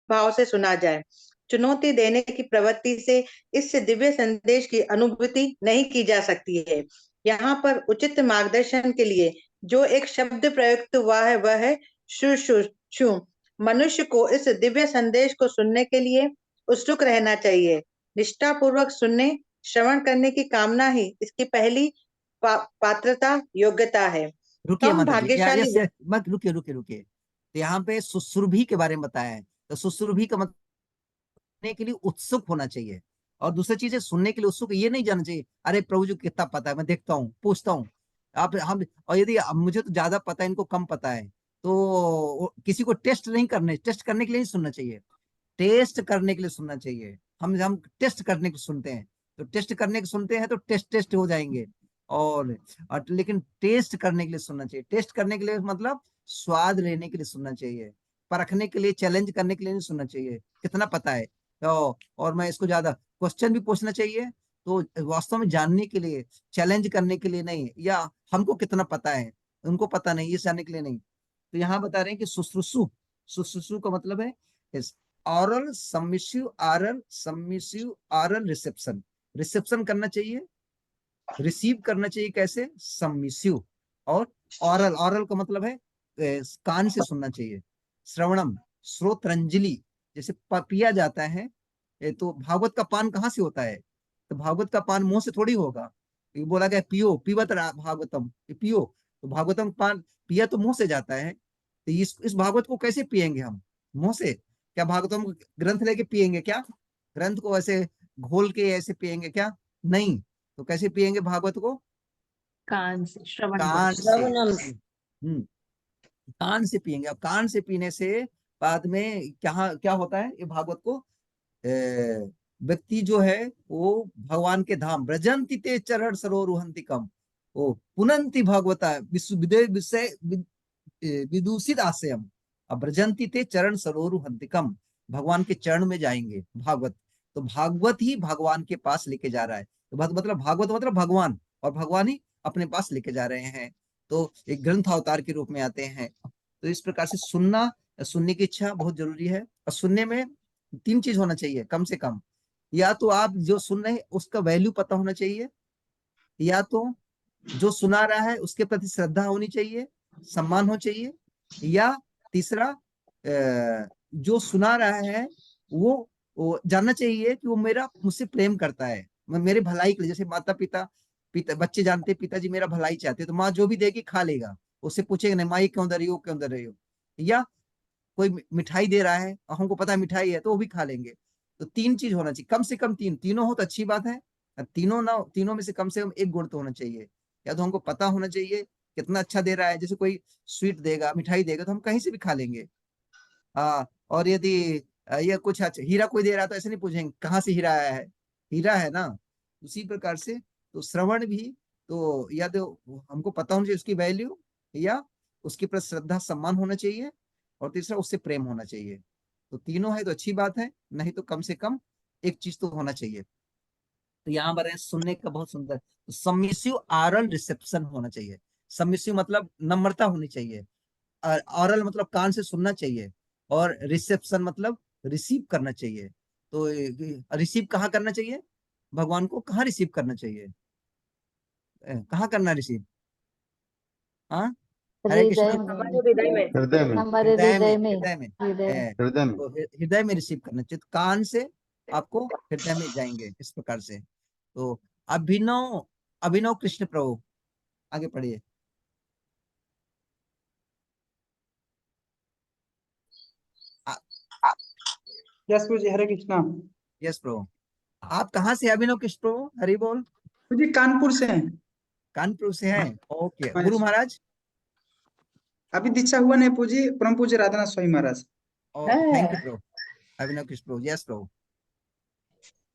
भाव से सुना जाए। चुनौती देने की प्रवृत्ति से इस दिव्य संदेश की अनुभूति नहीं की जा सकती है। यहाँ पर उचित मार्गदर्शन के लिए जो एक शब्द प्रयुक्त हुआ है वह है शुश्रूषु। मनुष्य को इस दिव्य संदेश को सुनने के लिए उत्सुक रहना चाहिए। निष्ठा पूर्वक सुनने, श्रवण करने की कामना ही इसकी पहली पात्रता योग्यता है। रुकिए कम माता जी, भाग्यशाली यस, मत रुकिए रुकिए रुकिए। तो यहाँ पे सुश्रुभि के बारे में बताया है। तो सुश्रुभि का मतलब सुनने के लिए उत्सुक होना चाहिए। और दूसरी चीज है, सुनने के लिए उत्सुक ये नहीं जाना चाहिए अरे प्रभु जी कितना पता है, मैं देखता हूँ, पूछता हूँ। आप हम और यदि मुझे तो ज्यादा पता है, इनको कम पता है, तो किसी को टेस्ट करने के लिए नहीं सुनना चाहिए। टेस्ट करने के लिए सुनना चाहिए। हम टेस्ट करने के सुनते हैं, तो टेस्ट करने के सुनते हैं तो टेस्ट टेस्ट हो जाएंगे। और लेकिन टेस्ट करने के लिए सुनना चाहिए। टेस्ट करने के लिए मतलब स्वाद लेने के लिए सुनना चाहिए, परखने के लिए, चैलेंज करने के लिए नहीं सुनना चाहिए कितना पता है। तो और मैं इसको ज्यादा क्वेश्चन भी पूछना चाहिए, तो वास्तव में जानने के लिए, चैलेंज करने के लिए नहीं, या हमको कितना पता है उनको पता नहीं, ये जानने के लिए नहीं। तो यहाँ बता रहे हैं कि शुश्रूषु, शुश्रूषु का मतलब है oral submissive oral reception. Reception करना चाहिए, रिसीव करना चाहिए कैसे, सबमिसिव। और ऑरल, ऑरल का मतलब है कान से सुनना चाहिए। श्रवणम, श्रोत्रंजलि, जैसे पिया जाता है। तो भागवत का पान कहाँ से होता है? तो भागवत का पान मुंह से थोड़ी होगा। ये बोला गया पियो पीवत भागवतम, ये पियो। तो भागवतम पान पिया तो मुंह से जाता है। तो इस भागवत को कैसे पियेंगे हम? मुंह से? क्या भागवतम ग्रंथ लेके पियेंगे क्या? ग्रंथ को ऐसे घोल के ऐसे पियेंगे क्या? नहीं। तो कैसे पियेंगे भागवत को? कान से, श्रवण कान से। श्रवणम। कान से पियेंगे। अब कान से पीने से बाद में क्या क्या होता है? ये भागवत को व्यक्ति जो है वो भगवान के धाम ब्रजंति ते चरण सरोरुहंति कम, वो पुनंति भागवता विषय विदूषित आशयम। अब ब्रजंति ते चरण सरोरुहंति कम, भगवान के चरण में जाएंगे भागवत। तो भागवत ही भगवान के पास लेके जा रहा है। तो मतलब भागवत मतलब भगवान, और भगवान ही अपने पास लेके जा रहे हैं। तो एक ग्रंथ अवतार के रूप में आते हैं। तो इस प्रकार से सुनना, सुनने की इच्छा बहुत जरूरी है। और सुनने में तीन चीज होना चाहिए कम से कम। या तो आप जो सुन रहे हैं उसका वैल्यू पता होना चाहिए, या तो जो सुना रहा है उसके प्रति श्रद्धा होनी चाहिए, सम्मान हो चाहिए, या तीसरा जो सुना रहा है वो जानना चाहिए कि वो मेरा मुझसे प्रेम करता है, मेरे भलाई के लिए। जैसे माता पिता बच्चे जानते हैं पिताजी मेरा भलाई चाहते हैं, तो माँ जो भी देगी खा लेगा, उससे पूछेगा नहीं माँ ये क्यों दे रही हो, क्यों दे रही हो। या कोई मिठाई दे रहा है और हमको पता है मिठाई है तो वो भी खा लेंगे। तो तीन चीज होना चाहिए कम से कम, तीनों हो तो अच्छी बात है। तीनों ना, तीनों में से कम एक गुण तो होना चाहिए। या तो हमको पता होना चाहिए कितना अच्छा दे रहा है, जैसे कोई स्वीट देगा, मिठाई देगा तो हम कहीं से भी खा लेंगे। हाँ, और यदि ये कुछ अच्छा हीरा कोई दे रहा है तो ऐसे नहीं पूछेंगे कहाँ से हीरा आया है, हीरा है ना। उसी प्रकार से तो श्रवण भी, तो या तो हमको पता होना चाहिए उसकी वैल्यू, या उसके प्रति श्रद्धा सम्मान होना चाहिए, और तीसरा उससे प्रेम होना चाहिए। तो तीनों है तो अच्छी बात है, नहीं तो कम से कम एक चीज तो होना चाहिए। तो यहाँ पर है सुनने का बहुत सुंदर, तो सबमिसिव ऑरल रिसेप्शन होना चाहिए। सबमिसिव मतलब नम्रता होनी चाहिए, और ऑरल मतलब कान से सुनना चाहिए, और रिसेप्शन मतलब रिसीव करना चाहिए। तो रिसीव कहाँ करना चाहिए? भगवान को कहाँ रिसीव करना चाहिए? कहाँ करना रिसीव? हाँ, हरे हृदय कृष्ण। में, हमारे हृदय में। हृदय में। हमारे हृदय में, हृदय में, हृदय में। हृदय में। हृदय में। तो हृदय में रिसीव करना चाहिए, तो कान से आपको हृदय में जाएंगे इस प्रकार से। तो अभिनव, अभिनव कृष्ण प्रभु, आगे पढ़िए। यस गुरु जी, हरे कृष्णा। यस प्रभु। आप कहाँ से अभिनव कृष्ण प्रभु? हरि बोल। गुरु जी कानपुर से हैं। कानपुर से हैं, ओके। हाँ गुरु जी। महाराज? अभी दीक्षा हुआ नहीं पूजी, परम पूज्य Radhanath Swami Maharaj. Okay, thank you प्रभु। अभिनव कृष्ण प्रभु, यस प्रभु।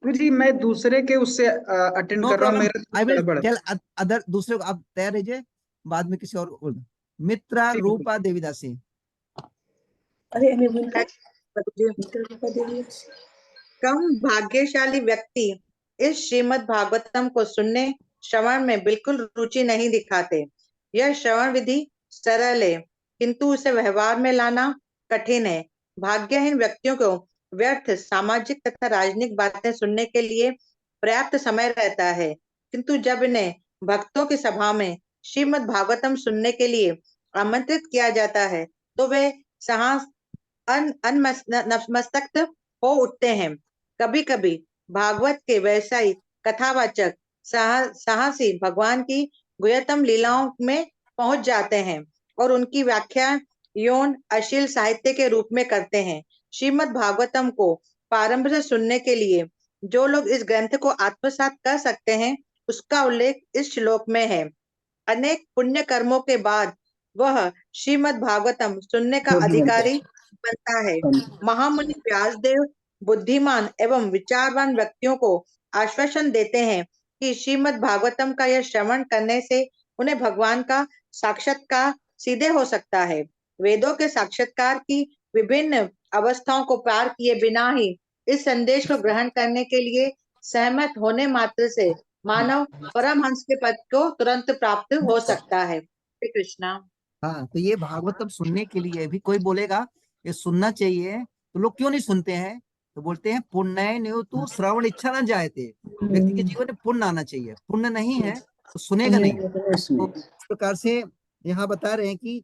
गुरु जी मैं दूसरे के उससे अटेंड नो कर रहा हूँ, प्रॉब्लम, मेरा आई थोड़ा विल गड़बड़ है। टेल अदर, दूसरे को आप तैयार रहिए, बाद में किसी और को बोलना। मित्रा ठीक है रूपा देवीदासी। अरे हमें बोलता कम भाग्यशाली व्यक्ति इस श्रीमद् भागवतम को सुनने, श्रवण में बिल्कुल रुचि नहीं दिखाते। यह श्रवण विधि सरल है, किंतु उसे व्यवहार में लाना कठिन है। भाग्यहीन व्यक्तियों को व्यर्थ सामाजिक तथा राजनीतिक बातें सुनने के लिए पर्याप्त समय रहता है, किंतु जब इन्हें भक्तों की सभा में श्रीमद् भागवतम सुनने के लिए आमंत्रित किया जाता है तो वे साहस नतमस्तक हो उठते हैं। कभी कभी भागवत के व्यवसायी कथावाचक साहसी भगवान की गुह्यतम लीलाओं में पहुंच जाते हैं और उनकी व्याख्या यौन अश्लील साहित्य के रूप में करते हैं। श्रीमद् भागवतम को प्रारंभ से सुनने के लिए जो लोग इस ग्रंथ को आत्मसात कर सकते हैं, उसका उल्लेख इस श्लोक में है। अनेक पुण्य कर्मों के बाद वह श्रीमद् भागवतम सुनने का अधिकारी बनता है। महामुनि व्यासदेव बुद्धिमान एवं विचारवान व्यक्तियों को आश्वासन देते हैं कि श्रीमद् भागवतम का यह श्रवण करने से उन्हें भगवान का साक्षात्कार सीधे हो सकता है। वेदों के साक्षात्कार की विभिन्न अवस्थाओं को पार किए बिना ही इस संदेश को ग्रहण करने के लिए सहमत होने मात्र से मानव परमहंस के पद को तुरंत प्राप्त हो सकता है। श्री कृष्णा। हाँ, तो ये भागवतम सुनने के लिए भी कोई बोलेगा ये सुनना चाहिए, तो लोग क्यों नहीं सुनते हैं? तो बोलते हैं पुण्य न्यू तो श्रवण इच्छा न जायते, व्यक्ति के जीवन में पुण्य आना चाहिए, पुण्य नहीं है तो सुनेगा नहीं। तो इस प्रकार से यहाँ बता रहे हैं कि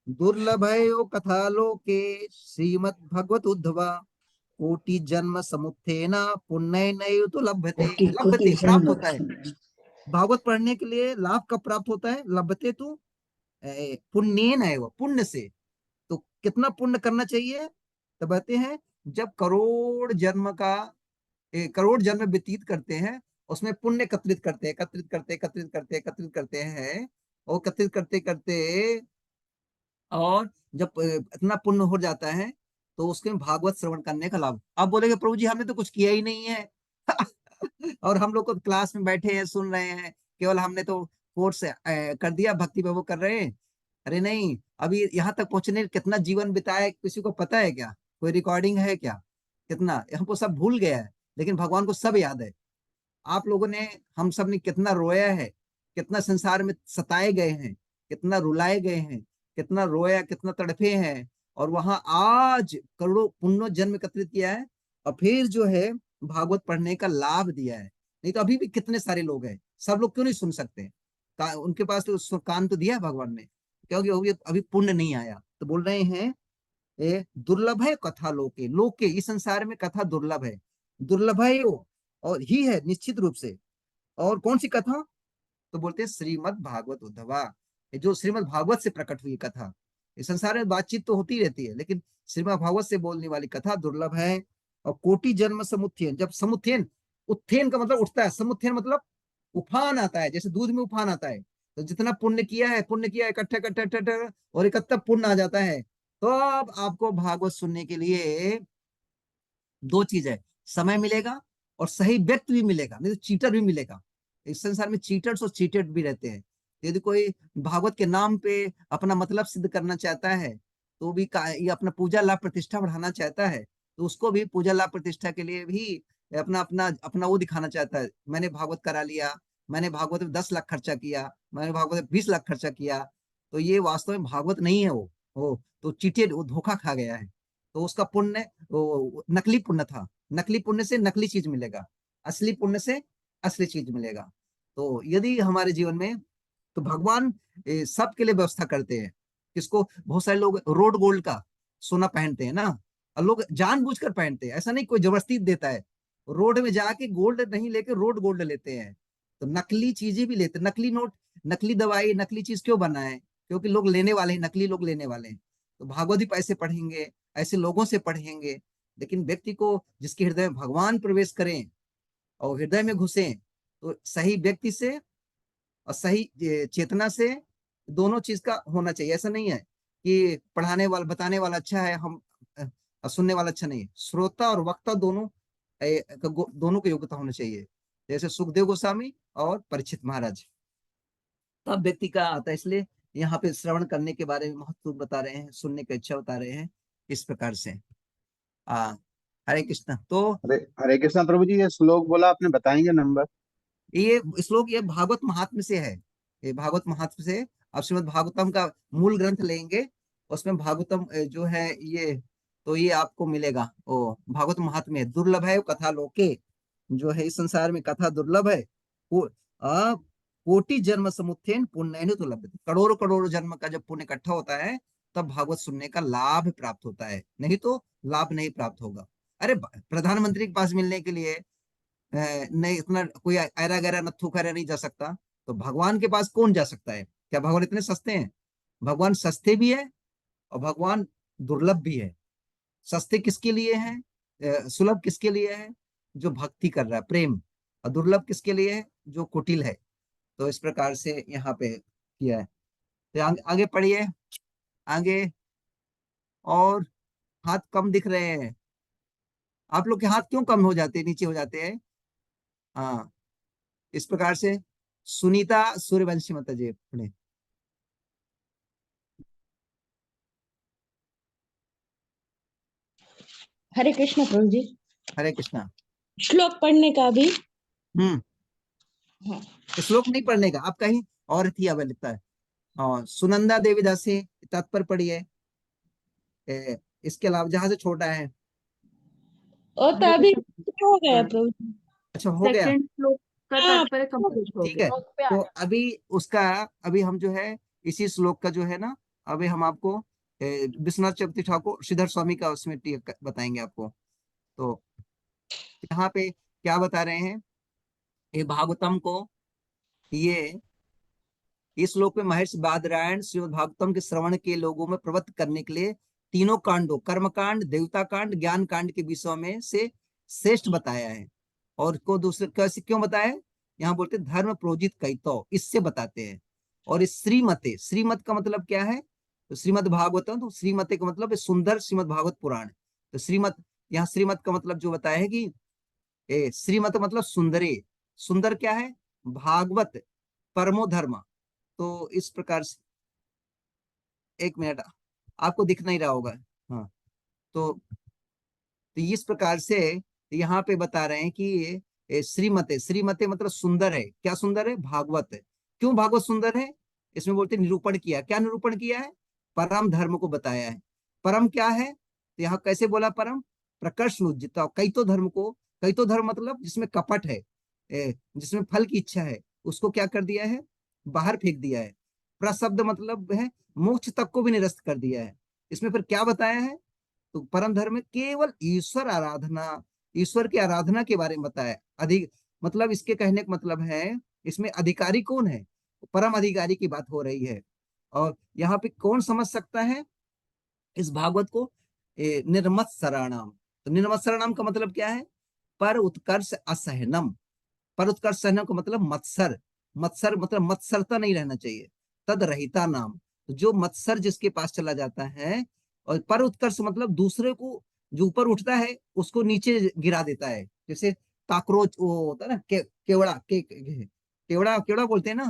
दुर्लभ है यो कथा लोके श्रीमद् भगवत उद्धवा कोटि जन्म समुत्थेना पुण्य नैव तो लभ्यते। लभ्यते प्राप्त होता है, भागवत पढ़ने के लिए लाभ कब प्राप्त होता है? लभ्यते तो पुण्य न है, वो पुण्य से। तो कितना पुण्य करना चाहिए? तो कहते हैं जब करोड़ जन्म व्यतीत करते हैं, उसमें पुण्य एकत्रित करते हैं, एकत्रित करते हैं और एकत्रित करते करते और जब इतना पुण्य हो जाता है तो उसके भागवत श्रवण करने का लाभ। आप बोलेंगे प्रभु जी हमने तो कुछ किया ही नहीं है और हम लोग को क्लास में बैठे हैं सुन रहे हैं, केवल हमने तो कोर्स कर दिया, भक्ति भाव कर रहे हैं। अरे नहीं, अभी यहाँ तक पहुंचने कितना जीवन बिताया किसी को पता है क्या? कोई रिकॉर्डिंग है क्या? कितना हमको सब भूल गया है, लेकिन भगवान को सब याद है। आप लोगों ने, हम सब ने कितना रोया है, कितना संसार में सताए गए हैं, कितना रुलाए गए हैं, कितना रोया, कितना तड़पे हैं, और वहां आज करोड़ों पुण्य जन्म एकत्रित किया है और फिर जो है भागवत पढ़ने का लाभ दिया है। नहीं तो अभी भी कितने सारे लोग हैं, सब लोग क्यों नहीं सुन सकते? उनके पास तो कान तो दिया है भगवान ने, क्योंकि अभी पुण्य नहीं आया। तो बोल रहे हैं दुर्लभ है कथा लोके इस संसार में कथा दुर्लभ है, दुर्लभ है वो, और ही है निश्चित रूप से। और कौन सी कथा? तो बोलते हैं श्रीमद् भागवत उद्धवा, जो श्रीमद् भागवत से प्रकट हुई कथा। इस संसार में बातचीत तो होती रहती है, लेकिन श्रीमद् भागवत से बोलने वाली कथा दुर्लभ है। और कोटि जन्म समुत्थेन, जब समुत्थेन, उत्थेन का मतलब उठता है, समुत्थेन मतलब उफान आता है, जैसे दूध में उफान आता है। तो जितना पुण्य किया है इकट्ठा इकट्ठा और इकट्ठा पुण्य आ जाता है, तो अब आपको भागवत सुनने के लिए दो चीज है, समय मिलेगा और सही व्यक्ति भी मिलेगा, नहीं तो चीटर भी मिलेगा। इस संसार में चीटर्स और चीटेड भी रहते हैं। यदि कोई भागवत के नाम पे अपना मतलब सिद्ध करना चाहता है, तो भी ये अपना पूजा लाभ प्रतिष्ठा बढ़ाना चाहता है, तो उसको भी पूजा लाभ प्रतिष्ठा के लिए भी अपना अपना अपना वो दिखाना चाहता है, मैंने भागवत करा लिया, मैंने भागवत में 10 लाख खर्चा किया, मैंने भागवत में 20 लाख खर्चा किया। तो ये वास्तव में भागवत नहीं है, वो तो चीटेड, वो धोखा खा गया है। तो उसका पुण्य वो नकली पुण्य था, नकली पुण्य से नकली चीज मिलेगा, असली पुण्य से असली चीज मिलेगा। तो यदि हमारे जीवन में, तो भगवान सबके लिए व्यवस्था करते हैं। किसको? बहुत सारे लोग रोड गोल्ड का सोना पहनते हैं ना, और लोग जानबूझकर पहनते हैं, ऐसा नहीं कोई जबरदस्ती देता है। रोड में जाके गोल्ड नहीं लेके रोड गोल्ड लेते हैं। तो नकली चीजें भी लेते हैं, नकली नोट, नकली दवाई, नकली चीज क्यों बनाए? क्योंकि लोग लेने वाले हैं, नकली लोग लेने वाले हैं। तो भागवत ही पैसे पढ़ेंगे, ऐसे लोगों से पढ़ेंगे। लेकिन व्यक्ति को जिसके हृदय में भगवान प्रवेश करें और हृदय में घुसे, तो सही व्यक्ति से और सही चेतना से दोनों चीज का होना चाहिए। ऐसा नहीं है कि पढ़ाने वाला बताने वाला अच्छा है, हम सुनने वाला अच्छा नहीं है। श्रोता और वक्ता दोनों दोनों की योग्यता होनी चाहिए, जैसे सुखदेव गोस्वामी और परीक्षित महाराज। तब व्यक्ति का आता है। इसलिए यहाँ पे श्रवण करने के बारे में महत्व बता रहे हैं, सुनने की इच्छा बता रहे हैं इस प्रकार से। हरे कृष्ण। तो हरे कृष्ण प्रभु जी, ये श्लोक बोला आपने, बताएंगे नंबर? ये श्लोक ये भागवत महात्म्य से है, ये भागवत महात्म्य से। आप श्रीमद् भागवतम का मूल ग्रंथ लेंगे, उसमें भागवतम जो है ये तो ये आपको मिलेगा। ओ भागवत महात्म्य है, दुर्लभ है कथा लोके, जो है इस संसार में कथा दुर्लभ है। को, आ, कोटि जन्म समुत्थेन पुण्य तो लभ्यते, करोड़ों करोड़ों जन्म का जब पुण्य इकट्ठा होता है तब भागवत सुनने का लाभ प्राप्त होता है, नहीं तो लाभ नहीं प्राप्त होगा। अरे प्रधानमंत्री के पास मिलने के लिए नहीं इतना कोई ऐरा गैरा नत्थु खैरा नहीं जा सकता, तो भगवान के पास कौन जा सकता है? क्या भगवान इतने सस्ते हैं? भगवान सस्ते भी है और भगवान दुर्लभ भी है। सस्ते किसके लिए हैं, सुलभ किसके लिए है? जो भक्ति कर रहा है, प्रेम। और दुर्लभ किसके लिए है? जो कुटिल है। तो इस प्रकार से यहाँ पे किया है। तो आगे पढ़िए आगे। और हाथ कम दिख रहे हैं, आप लोग के हाथ क्यों कम हो जाते हैं, नीचे हो जाते हैं? हाँ, इस प्रकार से सुनीता सूर्यवंशी माता जी पढ़े। हरे कृष्ण प्रभु जी। हरे कृष्णा। श्लोक पढ़ने का भी। हम्म हाँ। श्लोक नहीं पढ़ने का, आप कहीं और थी अब लिखता है। और सुनंदा देवी दासी तत्पर पढ़िए। इसके अलावा जहां से छोटा है। और तो हरे अभी कृष्ण। हो गया प्रभु जी। अच्छा हो गया, सेकंड श्लोक का हाँ, तात्पर्य कंप्लीट हो ठीक है। गया। तो अभी उसका, अभी हम जो है इसी श्लोक का जो है ना, अभी हम आपको विश्वनाथ चक्रवर्ती ठाकुर श्रीधर स्वामी का उसमें बताएंगे आपको। तो यहाँ पे क्या बता रहे हैं, ये भागवतम को, ये इस श्लोक में महर्षि बादरायण श्रीमद् भागवतम के श्रवण के लोगों में प्रवृत्त करने के लिए तीनों कांडों, कर्म कांड, देवता कांड, ज्ञान कांड के विषयों में से श्रेष्ठ बताया है। और को दूसरे कैसे क्यों बताया है? यहाँ बोलते धर्म प्रोजित कैतो, इससे बताते हैं। और इस श्रीमते, श्रीमत का मतलब क्या है? तो श्रीमद् भागवतम, तो श्रीमते का मतलब है सुंदर श्रीमद् भागवत पुराण। तो श्रीमत, यहाँ श्रीमत का मतलब जो बताया है कि श्रीमत मतलब सुंदरे, सुंदर क्या है? भागवत परमो धर्म। तो इस प्रकार से, एक मिनट, आपको दिख नहीं रहा होगा। हाँ, तो इस प्रकार से यहाँ पे बता रहे हैं कि श्रीमते, श्रीमते मतलब सुंदर है। क्या सुंदर है? भागवत। क्यों भागवत सुंदर है? इसमें बोलते निरूपण किया। क्या निरूपण किया है? परम धर्म को बताया है। परम क्या है? तो यहाँ कैसे बोला परम? प्रकर्ष उज्जित, कई तो धर्म को, कई तो धर्म मतलब जिसमें कपट है, जिसमें फल की इच्छा है, उसको क्या कर दिया है? बाहर फेंक दिया है। प्रशब्द मतलब है मोक्ष तक को भी निरस्त कर दिया है। इसमें फिर क्या बताया है? तो परम धर्म में केवल ईश्वर आराधना, ईश्वर की आराधना के बारे में बताया। अधिक मतलब इसके कहने का मतलब है, इसमें अधिकारी कौन है? परम अधिकारी की बात हो रही है। और यहाँ पे कौन समझ सकता है इस भागवत को? निर्मत्सराणाम। तो निर्मत्सराणाम का मतलब क्या है? पर उत्कर्ष असहनम। पर उत्कर्ष सहनम का मतलब मत्सर, मत्सर मतलब मत्सरता नहीं रहना चाहिए। तद रहिता नाम, जो मत्सर जिसके पास चला जाता है। और पर उत्कर्ष मतलब दूसरे को, जो ऊपर उठता है उसको नीचे गिरा देता है। जैसे काकरोच वो होता है ना, केवड़ा केवड़ा केवड़ा बोलते हैं ना,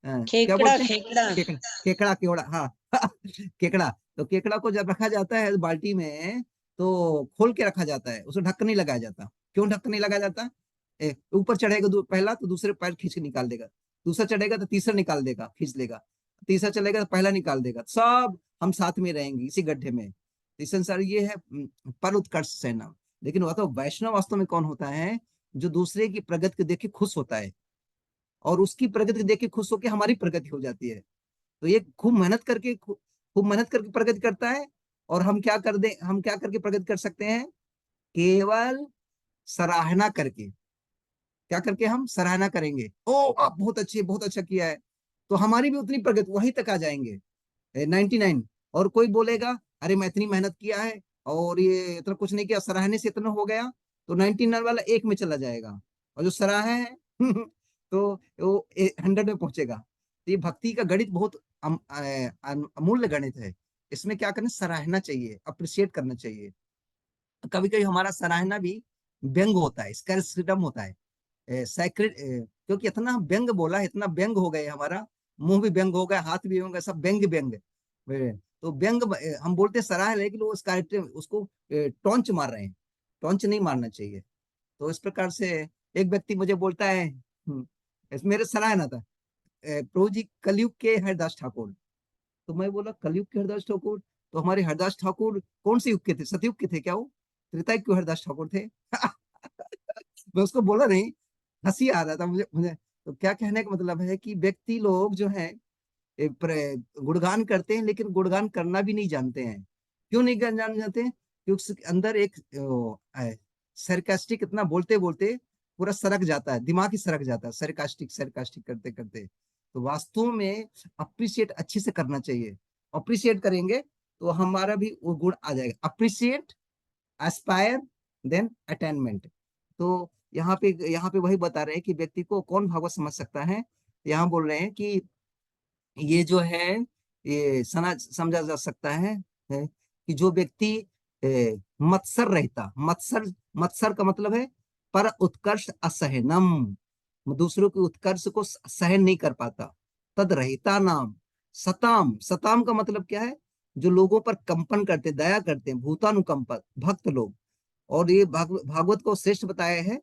क्या खेकड़ा बोलते हैं? खेकड़ा। केकड़ा, केकड़ा केवड़ा, हाँ केकड़ा। तो केकड़ा को जब रखा जाता है बाल्टी में, तो खोल के रखा जाता है, उसे ढक्कन नहीं लगाया जाता। क्यों ढक्कन नहीं लगाया जाता? ऊपर चढ़ेगा पहला तो दूसरे पैर खींच के निकाल देगा, दूसरा चढ़ेगा तो तीसरा निकाल देगा, खींच लेगा, तीसरा चलेगा तो पहला निकाल देगा, सब हम साथ में रहेंगे इसी गड्ढे में। इस संसार ये है पर उत्कर्ष सेना। लेकिन वह तो वैष्णव वास्तव में कौन होता है? जो दूसरे की प्रगति को देख के खुश होता है, और उसकी प्रगति देख के खुश होकर हमारी प्रगति हो जाती है। तो ये खूब मेहनत करके, खूब मेहनत करके प्रगति करता है। और हम क्या कर दे, हम क्या करके प्रगति कर सकते हैं? केवल सराहना करके। क्या करके हम सराहना करेंगे? ओ आप बहुत अच्छे, बहुत अच्छा किया है, तो हमारी भी उतनी प्रगति वहीं तक आ जाएंगे 99। और कोई बोलेगा अरे मैं इतनी मेहनत किया है और ये इतना कुछ नहीं किया, सराहने से इतना हो गया, तो 99 वाला एक में चला जाएगा, और जो सराहे है तो वो 100 में पहुंचेगा। तो ये भक्ति का गणित बहुत अमूल्य गणित है। इसमें क्या करना, सराहना चाहिए, अप्रिशिएट करना चाहिए। कभी कभी हमारा सराहना भी व्यंग होता है, स्कैर्सिडम होता है, सैक्रेड, क्योंकि इतना व्यंग बोला, इतना व्यंग हो गए, हमारा मुंह भी व्यंग हो गया, हाथ भी व्यंग, सब व्यंग व्यंग। तो व्यंग हम बोलते सराह, लेकिन वो उसको टॉन्च मार रहे हैं। टॉन्च नहीं मारना चाहिए। तो इस प्रकार से एक व्यक्ति मुझे बोलता है, मेरे सराहना था, प्रभु जी कलयुग के हरिदास ठाकुर। तो मैं बोला कलयुग के हरिदास ठाकुर, तो हमारे हरदास ठाकुर कौन से युग के थे? सतयुग के थे क्या वो? त्रेता युग के हरदास ठाकुर थे। मैं उसको बोला नहीं, हंसी आ रहा था मुझे मुझे तो क्या कहने का मतलब है कि व्यक्ति लोग जो है गुणगान करते हैं, लेकिन गुणगान करना भी नहीं जानते हैं। क्यों नहीं जानते हैं? क्योंकि उसके अंदर एक सरकास्टिक, इतना बोलते बोलते पूरा सरक जाता है, दिमाग ही सरक जाता है सरकास्टिक सरकास्टिक करते करते। तो वास्तव में अप्रिशिएट अच्छे से करना चाहिए। अप्रिशिएट करेंगे तो हमारा भी वो गुण आ जाएगा। Appreciate, aspire, then attainment. तो यहाँ पे वही बता रहे हैं कि व्यक्ति को कौन भागवत समझ सकता है। यहाँ बोल रहे हैं कि ये जो है ये समझा जा सकता है कि जो व्यक्ति मत्सर रहता, मत्सर का मतलब है पर उत्कर्ष असहनम, दूसरों के उत्कर्ष को सहन नहीं कर पाता। तद रहता नाम सताम, सताम का मतलब क्या है? जो लोगों पर कंपन करते, दया करते हैं, भूतानुकंपक भक्त लोग। और ये भागवत को श्रेष्ठ बताया है।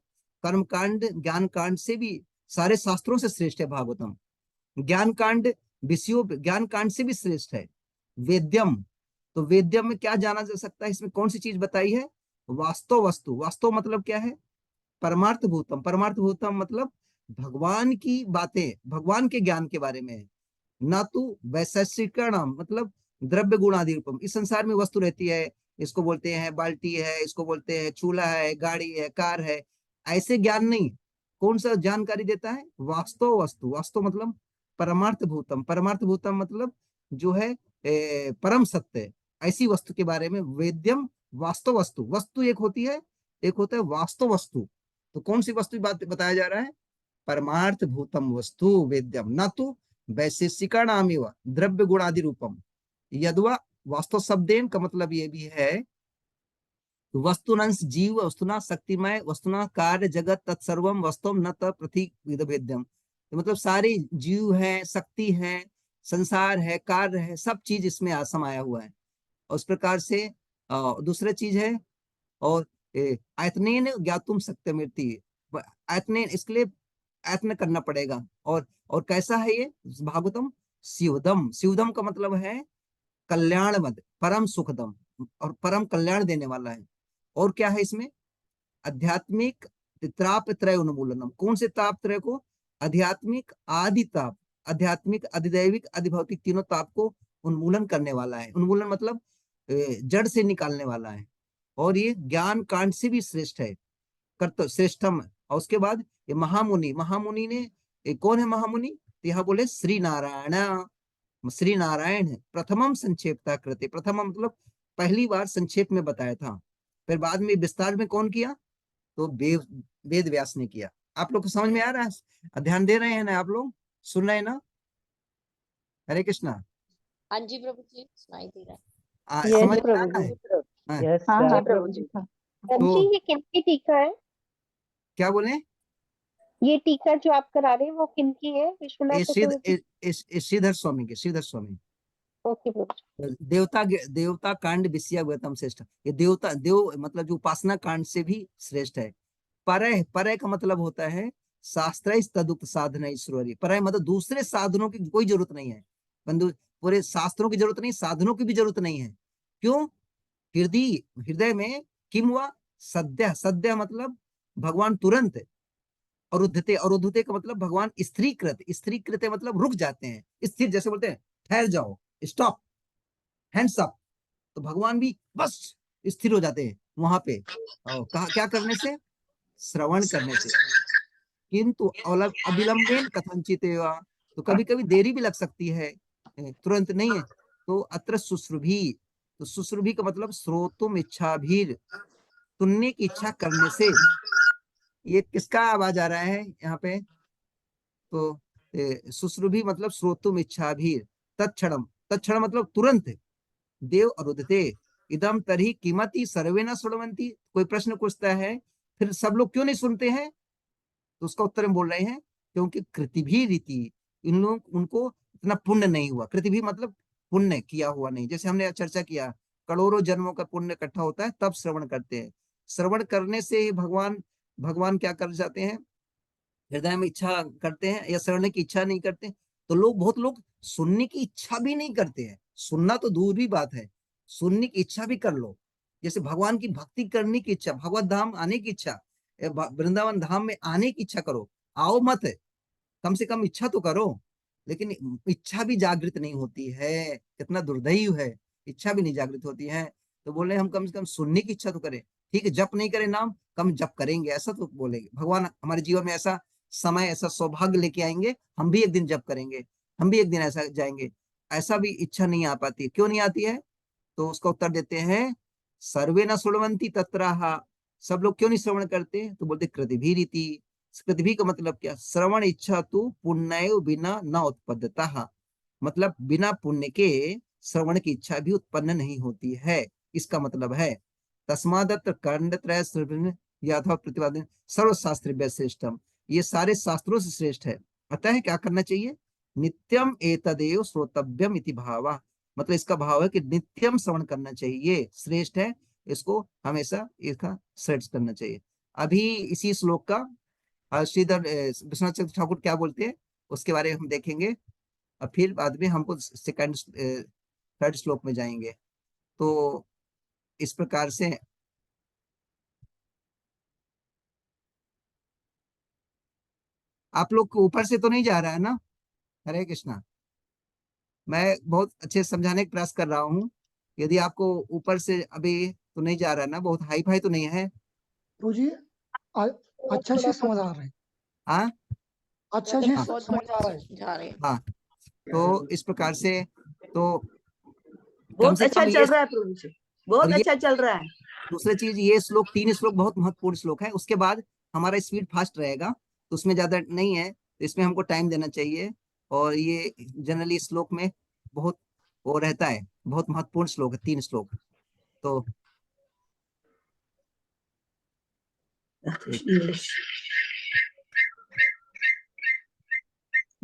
कर्म कांड ज्ञान कांड से भी, सारे शास्त्रों से श्रेष्ठ है भागवतम। ज्ञान कांड विषयों, ज्ञान कांड से भी श्रेष्ठ है। वेद्यम, तो वेद्यम में क्या जाना जा सकता है? इसमें कौन सी चीज बताई है? वास्तव वस्तु। वास्तव मतलब क्या है? परमार्थ भूतम। परमार्थ भूतम मतलब भगवान की बातें, भगवान के ज्ञान के बारे में है। ना तो वैशेषिकरणम मतलब द्रव्य गुणादि रूपम। इस संसार में वस्तु रहती है, इसको बोलते हैं बाल्टी है, इसको बोलते हैं चूल्हा है, गाड़ी है, कार है, ऐसे ज्ञान नहीं। कौन सा जानकारी देता है? वास्तव वस्तु। वास्तव मतलब परमार्थ भूतम। परमार्थ भूतम मतलब जो है परम सत्य, ऐसी वस्तु के बारे में। वेद्यम वास्तव वस्तु। वस्तु एक होती है, एक होता है वास्तव वस्तु। तो कौन सी वस्तु बात बताया जा रहा है? परमार्थ भूतम वस्तु वेद्यम, न तो वैशेषिका नामेव द्रव्य गुणादि रूपम। यद्वा वास्तव शब्देन का मतलब ये भी है वस्तुनंश जीव, वस्तुना शक्तिमय, वस्तुना कार्य जगत तत्सर्वम वस्तुम न तथि भेद्यम। मतलब सारे जीव है, शक्ति है, संसार है, कार्य है, सब चीज इसमें समाया हुआ है। और उस प्रकार से दूसरा चीज है और आयतनेन ज्ञातुम सत्यमिति। आयतनेन, इसके लिए आयत्न करना पड़ेगा। और कैसा है ये भागवतम? शिवदम। शिवदम का मतलब है कल्याणमद, परम सुखदम, और परम कल्याण देने वाला है। और क्या है इसमें? आध्यात्मिक ताप त्रय उन्मूलनम। कौन से ताप त्रय को? आध्यात्मिक, आदि ताप, आध्यात्मिक, अधिदैविक, अधिभौतिक, तीनों ताप को उन्मूलन करने वाला है। उन्मूलन मतलब जड़ से निकालने वाला है। और ये ज्ञान कांड से भी श्रेष्ठ है, कर्त श्रेष्ठम। और उसके बाद ये महामुनि, महामुनि ने कौन है महामुनि? तो यहाँ बोले श्री नारायण। श्री नारायण प्रथमम संक्षेपता कृते। प्रथम मतलब पहली बार संक्षेप में बताया था, फिर बाद में विस्तार में कौन किया? तो वेद व्यास ने किया। आप लोग को समझ में आ रहा है? ध्यान दे रहे हैं ना आप लोग? सुन रहे हैं ना? हरे कृष्णा। हाँ जी प्रभु जी, सुनाई दे रहा यस समझ में आ प्रभु रहा जी। है? हाँ। यस है। हाँ प्रभु जी। तो जी, ये किनकी टीका है? क्या बोले? ये टीका जो आप करा रहे हैं वो किनकी है? विश्वनाथ चतुर्थी। श्रीधर स्वामी के, श्रीधर स्वामी। ओके प्रभु जी। देवता कांड विषय गौतम श्रेष्ठ। ये देवता, देव मतलब जो उपासना कांड से भी श्रेष्ठ है। परय, परय का मतलब होता है शास्त्र तदुक्त साधना ईश्वरी। परय मतलब दूसरे साधनों की कोई जरूरत नहीं है बंधु, पूरे शास्त्रों की जरूरत नहीं, साधनों की भी जरूरत नहीं है। क्यों? हृदय में किम हुआ? सद्य। सद्य मतलब भगवान तुरंत। अरुद्धते, अरुद्धते का मतलब भगवान स्त्रीकृत। स्त्रीकृत मतलब रुक जाते हैं, स्थिर, जैसे बोलते हैं ठहर जाओ, स्टॉप, हैंड्स अप। तो भगवान भी बस स्थिर हो जाते हैं वहां पे। कहा क्या करने से? श्रवण करने से। किंतु अविलंबेन कथनचित। तो कभी कभी देरी भी लग सकती है, तुरंत नहीं है। तो अत्र सुश्रुभि, तो सुश्रुभि का मतलब श्रोतुम इच्छा भी, सुनने की इच्छा करने से। ये किसका आवाज आ रहा है यहाँ पे? तो सुश्रुभि मतलब श्रोतुम इच्छा भी, तत्क्षणम, तत्क्षण मतलब तुरंत। देव अरुदते इदम तरही किमति सर्वे न श्रवंती। कोई प्रश्न पूछता है फिर सब लोग क्यों नहीं सुनते हैं? तो उसका उत्तर में बोल रहे हैं क्योंकि कृतिभी रीति, इन लोग उनको इतना पुण्य नहीं हुआ। कृतिभी मतलब पुण्य किया हुआ नहीं। जैसे हमने चर्चा किया करोड़ों जन्मों का पुण्य इकट्ठा होता है तब श्रवण करते हैं। श्रवण करने से ही भगवान भगवान क्या कर जाते हैं? हृदय में इच्छा करते हैं, या श्रवण की इच्छा नहीं करते। तो लोग, बहुत लोग सुनने की इच्छा भी नहीं करते हैं। सुनना तो दूर भी बात है, सुनने की इच्छा भी कर लो। जैसे भगवान की भक्ति करने की इच्छा, भगवत धाम आने की इच्छा, वृंदावन धाम में आने की इच्छा करो। आओ मत, कम से कम इच्छा तो करो। लेकिन इच्छा भी जागृत नहीं होती है, कितना दुर्दैव है, इच्छा भी नहीं जागृत होती है। तो बोले हम कम से कम सुनने की इच्छा तो करें। ठीक है, जप नहीं करें नाम, कम जप करेंगे, ऐसा तो बोलेंगे। भगवान हमारे जीवन में ऐसा समय, ऐसा सौभाग्य लेके आएंगे, हम भी एक दिन जप करेंगे, हम भी एक दिन ऐसा जाएंगे। ऐसा भी इच्छा नहीं आ पाती, क्यों नहीं आती है? तो उसका उत्तर देते हैं, सर्वे न श्रृण्वन्ति तत्राह, सब लोग क्यों नहीं श्रवण करते? तो बोलते कृतिभिरीति। कृतिभि का मतलब क्या? श्रवण इच्छा तो पुण्य बिना न उत्पद्यता, मतलब बिना पुण्य के श्रवण की इच्छा भी उत्पन्न नहीं होती है, इसका मतलब है। तस्मादत्र खंडत्रय याथवा प्रतिपादन सर्वशास्त्र श्रेष्ठम, ये सारे शास्त्रों से श्रेष्ठ है। अतः क्या करना चाहिए? नित्यम एतदेव श्रोतव्यम इति भावा, मतलब इसका भाव है कि नित्यम श्रवण करना चाहिए, श्रेष्ठ है, इसको हमेशा इसका श्रेष्ठ करना चाहिए। अभी इसी श्लोक का श्रीधर विश्वनाथ चंद्र ठाकुर क्या बोलते हैं उसके बारे में हम देखेंगे, और फिर बाद में हमको सेकंड थर्ड श्लोक में जाएंगे। तो इस प्रकार से आप लोग को ऊपर से तो नहीं जा रहा है ना? हरे कृष्णा, मैं बहुत अच्छे से समझाने का प्रयास कर रहा हूँ। यदि आपको ऊपर से अभी तो नहीं जा रहा है ना, बहुत हाई फाई तो नहीं है? जी अच्छा से समझ आ रहा है। हाँ अच्छा से हाँ समझ आ रहा है। हाँ, तो इस प्रकार से तो कम बहुत से अच्छा कम चल रहा है प्रभु जी, बहुत और ये अच्छा चल रहा है। दूसरी चीज, ये श्लोक, 3 श्लोक बहुत महत्वपूर्ण श्लोक है। उसके बाद हमारा स्पीड फास्ट रहेगा, तो उसमें ज्यादा नहीं है, तो इसमें हमको टाइम देना चाहिए। और ये जनरली श्लोक में बहुत वो रहता है, बहुत महत्वपूर्ण श्लोक है, 3 श्लोक। तो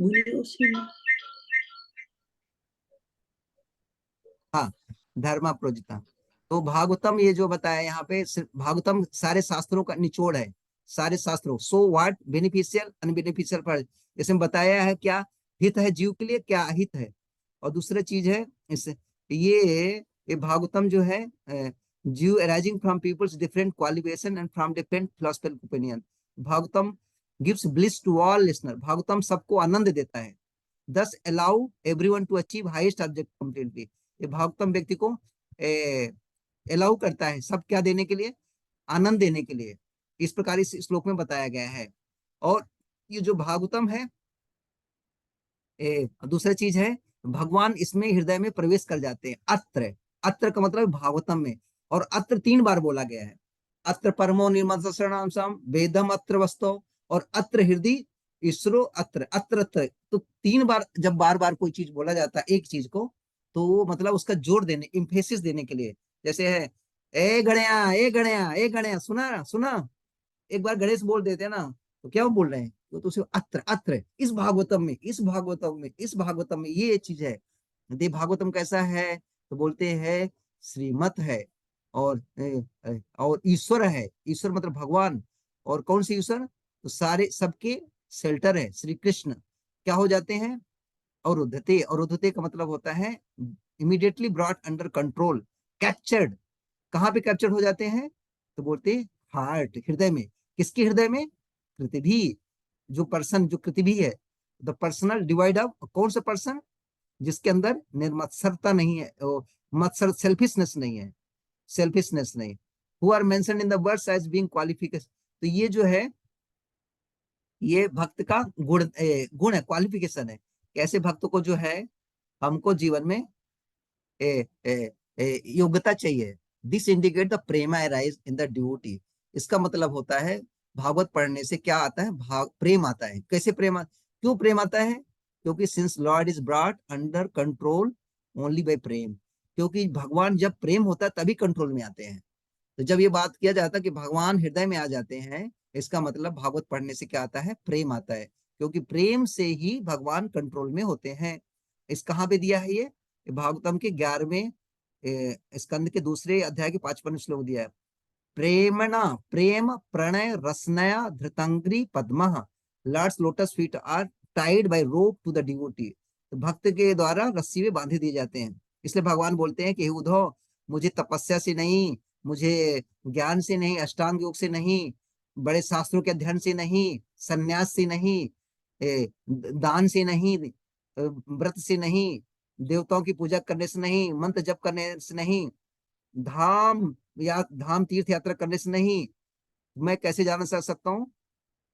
इंग्लिश हाँ, धर्मा प्रोजिता। तो भागवतम ये जो बताया यहाँ पे, भागवतम सारे शास्त्रों का निचोड़ है, सारे शास्त्रों। सो व्हाट बेनिफिशियल अनबेनिफिशियल फॉर, जैसे में बताया है क्या हित है जीव के लिए, क्या अहित है। और दूसरा चीज है इस ये भागवतम जो है, जीव arising from people's different qualification and from different philosophical opinion. Bhagavatam gives bliss to all listener, Bhagavatam सबको आनंद देता है। thus allow everyone to achieve highest object completely, ये भागवतम व्यक्ति को अलाउ करता है, सब क्या देने के लिए? आनंद देने के लिए। इस प्रकार इस श्लोक में बताया गया है। और ये जो भागवतम है, दूसरा चीज है, भगवान इसमें हृदय में प्रवेश कर जाते हैं। अत्र, अत्र का मतलब भागवतम में, और अत्र 3 बार बोला गया है। अत्र परमो निर्मल शरणाम वेदम अत्र वस्तु, और अत्र हृदय ईश्वरो अत्र, अत्र अत्र। तो 3 बार जब बार बार कोई चीज बोला जाता है एक चीज को, तो मतलब उसका जोर देने, इम्फेसिस देने के लिए। जैसे है ए गणया ए गणया ए गणया, सुना सुना, एक बार गणेश बोल देते हैं ना, तो क्या वो बोल रहे हैं? तो उसे अत्र अत्र, इस भागवतम में, इस भागवतम में, इस भागवतम में ये चीज है। दे भागवतम कैसा है? तो बोलते हैं श्रीमत है, और ईश्वर है। ईश्वर मतलब भगवान, और कौन सी ईश्वर? तो सारे सबके शेल्टर है, श्री कृष्ण। क्या हो जाते हैं? अवरुद्धते, अवरुद्धते का मतलब होता है immediately brought under control, captured. कहाँ पे कैप्चर्ड हो जाते हैं? तो बोलते हार्ट, हृदय में। किसके हृदय में? कृतिभी, जो पर्सन, जो कृतिभी है, द पर्सनल डिवाइड ऑफ, कौन सा पर्सन? जिसके अंदर निर्मत्सरता नहीं है, मत्सर, सेल्फिशनेस नहीं है, सेल्फिशनेस नहीं। Who are mentioned in the words as being qualification. तो ये जो है, ये भक्त का गुण है, क्वालिफिकेशन है। कैसे भक्त को जो है, हमको जीवन में योग्यता चाहिए। This indicate the Prema arise in the duty. इसका मतलब होता है भागवत पढ़ने से क्या आता है? प्रेम आता है। कैसे प्रेम? क्यों प्रेम आता है? क्योंकि since lord is brought under control only by prem, क्योंकि भगवान जब प्रेम होता है तभी कंट्रोल में आते हैं। तो जब ये बात किया जाता है कि भगवान हृदय में आ जाते हैं, इसका मतलब भागवत पढ़ने से क्या आता है? प्रेम आता है, क्योंकि प्रेम से ही भगवान कंट्रोल में होते हैं। इस कहाँ पे दिया है? ये भागवतम के 11वें स्कंद के 2 अध्याय के 5वां श्लोक दिया है। प्रेमणा, प्रेम प्रणय रसनया धृतंग्री पद्मः, lord's lotus feet are tied by rope to the devotee. तो भक्त के द्वारा रस्सी में बांधे दिए जाते हैं। इसलिए भगवान बोलते हैं कि हे उद्धव, मुझे तपस्या से नहीं, मुझे ज्ञान से नहीं, अष्टांग योग से नहीं, बड़े शास्त्रों के अध्ययन से नहीं, संन्यास से नहीं, दान से नहीं, व्रत से नहीं, देवताओं की पूजा करने से नहीं, मंत्र जप करने से नहीं, धाम तीर्थ यात्रा करने से नहीं, मैं कैसे जान सकता हूँ?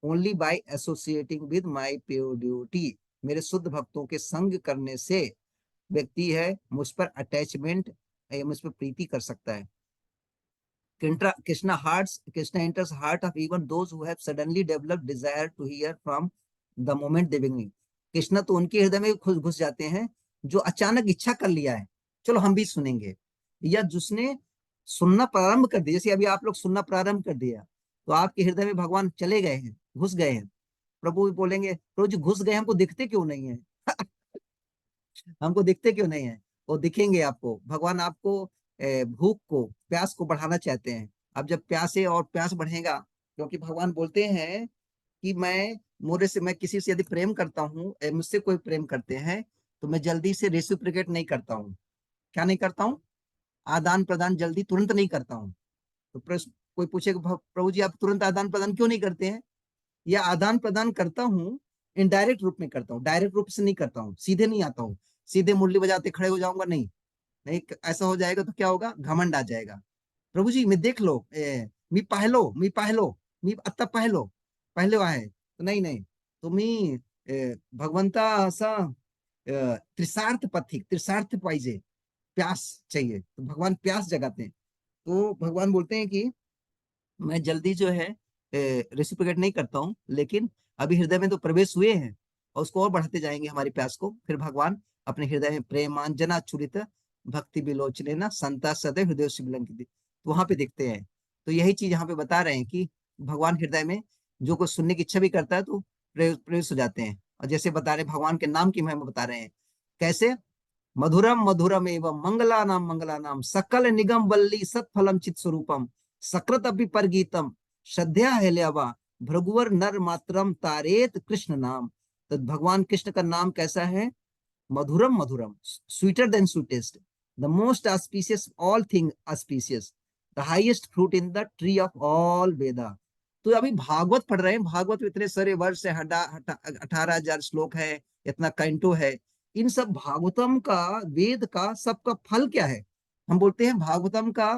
Only by associating with my pure duty. मेरे शुद्ध भक्तों के संग करने से व्यक्ति है मुझ पर अटैचमेंट, मुझ पर प्रीति कर सकता है। Krishna enters heart of even those who have suddenly developed desire to hear from the moment they begin. Krishna तो उनके हृदय में घुस जाते हैं जो अचानक इच्छा कर लिया है, चलो हम भी सुनेंगे, या जिसने सुनना प्रारंभ कर दिया। जैसे अभी आप लोग सुनना प्रारंभ कर दिया तो आपके हृदय में भगवान चले गए हैं, घुस गए हैं। प्रभु बोलेंगे, प्रभु जी घुस गए, हमको दिखते क्यों नहीं है? हमको दिखते क्यों नहीं है? वो दिखेंगे आपको। भगवान आपको भूख को, प्यास को बढ़ाना चाहते हैं। अब जब प्यासे और प्यास बढ़ेगा, क्योंकि भगवान बोलते हैं कि मैं किसी से यदि प्रेम करता हूँ, मुझसे कोई प्रेम करते हैं तो मैं जल्दी से रेसिप्रोकेट नहीं करता हूँ। क्या नहीं करता हूँ? आदान प्रदान जल्दी तुरंत नहीं करता हूँ। तो कोई पूछेगा, प्रभु जी आप तुरंत आदान प्रदान क्यों नहीं करते हैं? या आदान प्रदान करता हूँ, इनडायरेक्ट रूप में करता हूँ, डायरेक्ट रूप से नहीं करता हूँ, सीधे नहीं आता हूँ। सीधे मुरली बजाते खड़े हो जाऊंगा? नहीं, ऐसा हो जाएगा तो क्या होगा? घमंड आ जाएगा। प्रभु जी मैं देख लो, मी पाहलो, मी आता पहले आहे तो नहीं तो मी भगवंता असा त्रिसार्थ पथिक, त्रिसार्थ पाइजे, प्यास चाहिए। तो भगवान प्यास जगाते हैं। तो भगवान बोलते हैं कि मैं जल्दी जो है रेसिप्रोकेट नहीं करता हूँ, लेकिन अभी हृदय में तो प्रवेश हुए हैं और उसको और बढ़ाते जाएंगे हमारी प्यास को। फिर भगवान अपने हृदय में प्रेमांजना चुरित भक्ति विलोचने ना संता सदैव हृदय शिवलन की, तो वहां पे देखते हैं। तो यही चीज यहाँ पे बता रहे हैं कि भगवान हृदय में जो कुछ सुनने की इच्छा भी करता है तो प्रवेश हो जाते हैं। और जैसे बता रहे भगवान के नाम की महिमा बता रहे हैं, कैसे? मधुरम मधुरम एवं मंगला नाम सकल निगम वल्ली सत्फलम चित स्वरूपम सकृत अपि परगीतम श्रद्धा हेल्यावा भृगुवर नर मात्रम तारेत कृष्ण नाम। तो भगवान कृष्ण का नाम कैसा है? मधुरम मधुरम, sweeter than sweetest, the most auspicious all thing auspicious, the highest fruit in the tree of all Veda. तो अभी भागवत पढ़ रहे हैं। भागवत में इतने सारे वर्ष है, 18,000 श्लोक है, इतना कैंटो है। इन सब भागवतम का, वेद का सबका फल क्या है? हम बोलते हैं भागवतम का,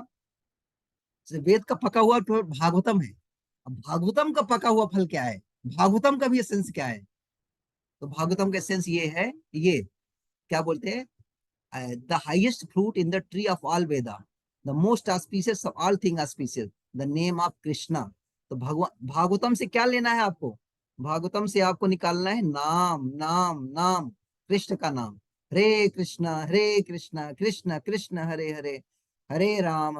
वेद का पका हुआ तो भागवतम है। अब भागवतम का पका हुआ फल क्या है? भागवतम का भी एसेंस क्या है? तो भागवतम का एसेंस ये है, ये क्या बोलते हैं? The highest fruit in the tree of all Veda, the most auspicious of all thing auspicious, the name of Krishna. तो भगवान, भागवतम से क्या लेना है आपको? भागवतम से आपको निकालना है नाम, नाम, नाम, कृष्ण का नाम। Hare Krishna Krishna Krishna Hare Hare, Hare Ram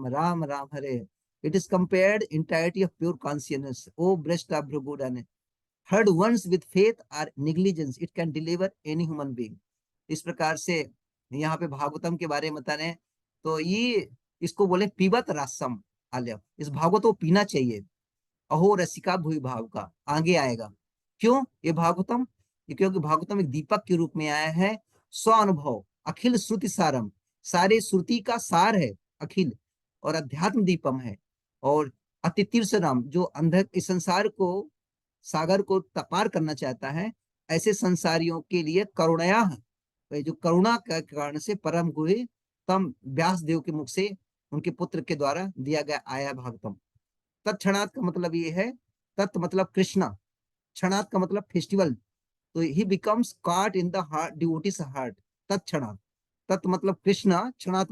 Ram Ram Hare. It is compared entirety of pure consciousness, O breast of Bhrigu, heard once with faith or negligence, it can deliver any human being। इस प्रकार से यहाँ पे भागवतम के बारे में बता रहे हैं। तो ये इसको बोले पीबत रासम आलय, इस भागवत को पीना चाहिए। अहो रसिका भूमि भाव का आगे आएगा। क्यों ये भागवतम? क्योंकि भागवतम एक दीपक के रूप में आया है। स्व अनुभव अखिल श्रुति सारम, सारे श्रुति का सार है अखिल, और अध्यात्म दीपम है। और अति तीर्थराम, जो अंधक इस संसार को, सागर को पार करना चाहता है, ऐसे संसारियों के लिए करुणया है, जो करुणा के कारण से परम गुरु तम व्यास देव के मुख से उनके पुत्र के द्वारा दिया गया आया भागवतम। तत्क्षणात का मतलब ये है, तत् मतलब कृष्णा, क्षणात का मतलब फेस्टिवल। तो ही becomes caught in the heart, devotee's heart, तत्क्षणात। तत् मतलब कृष्णा, क्षणात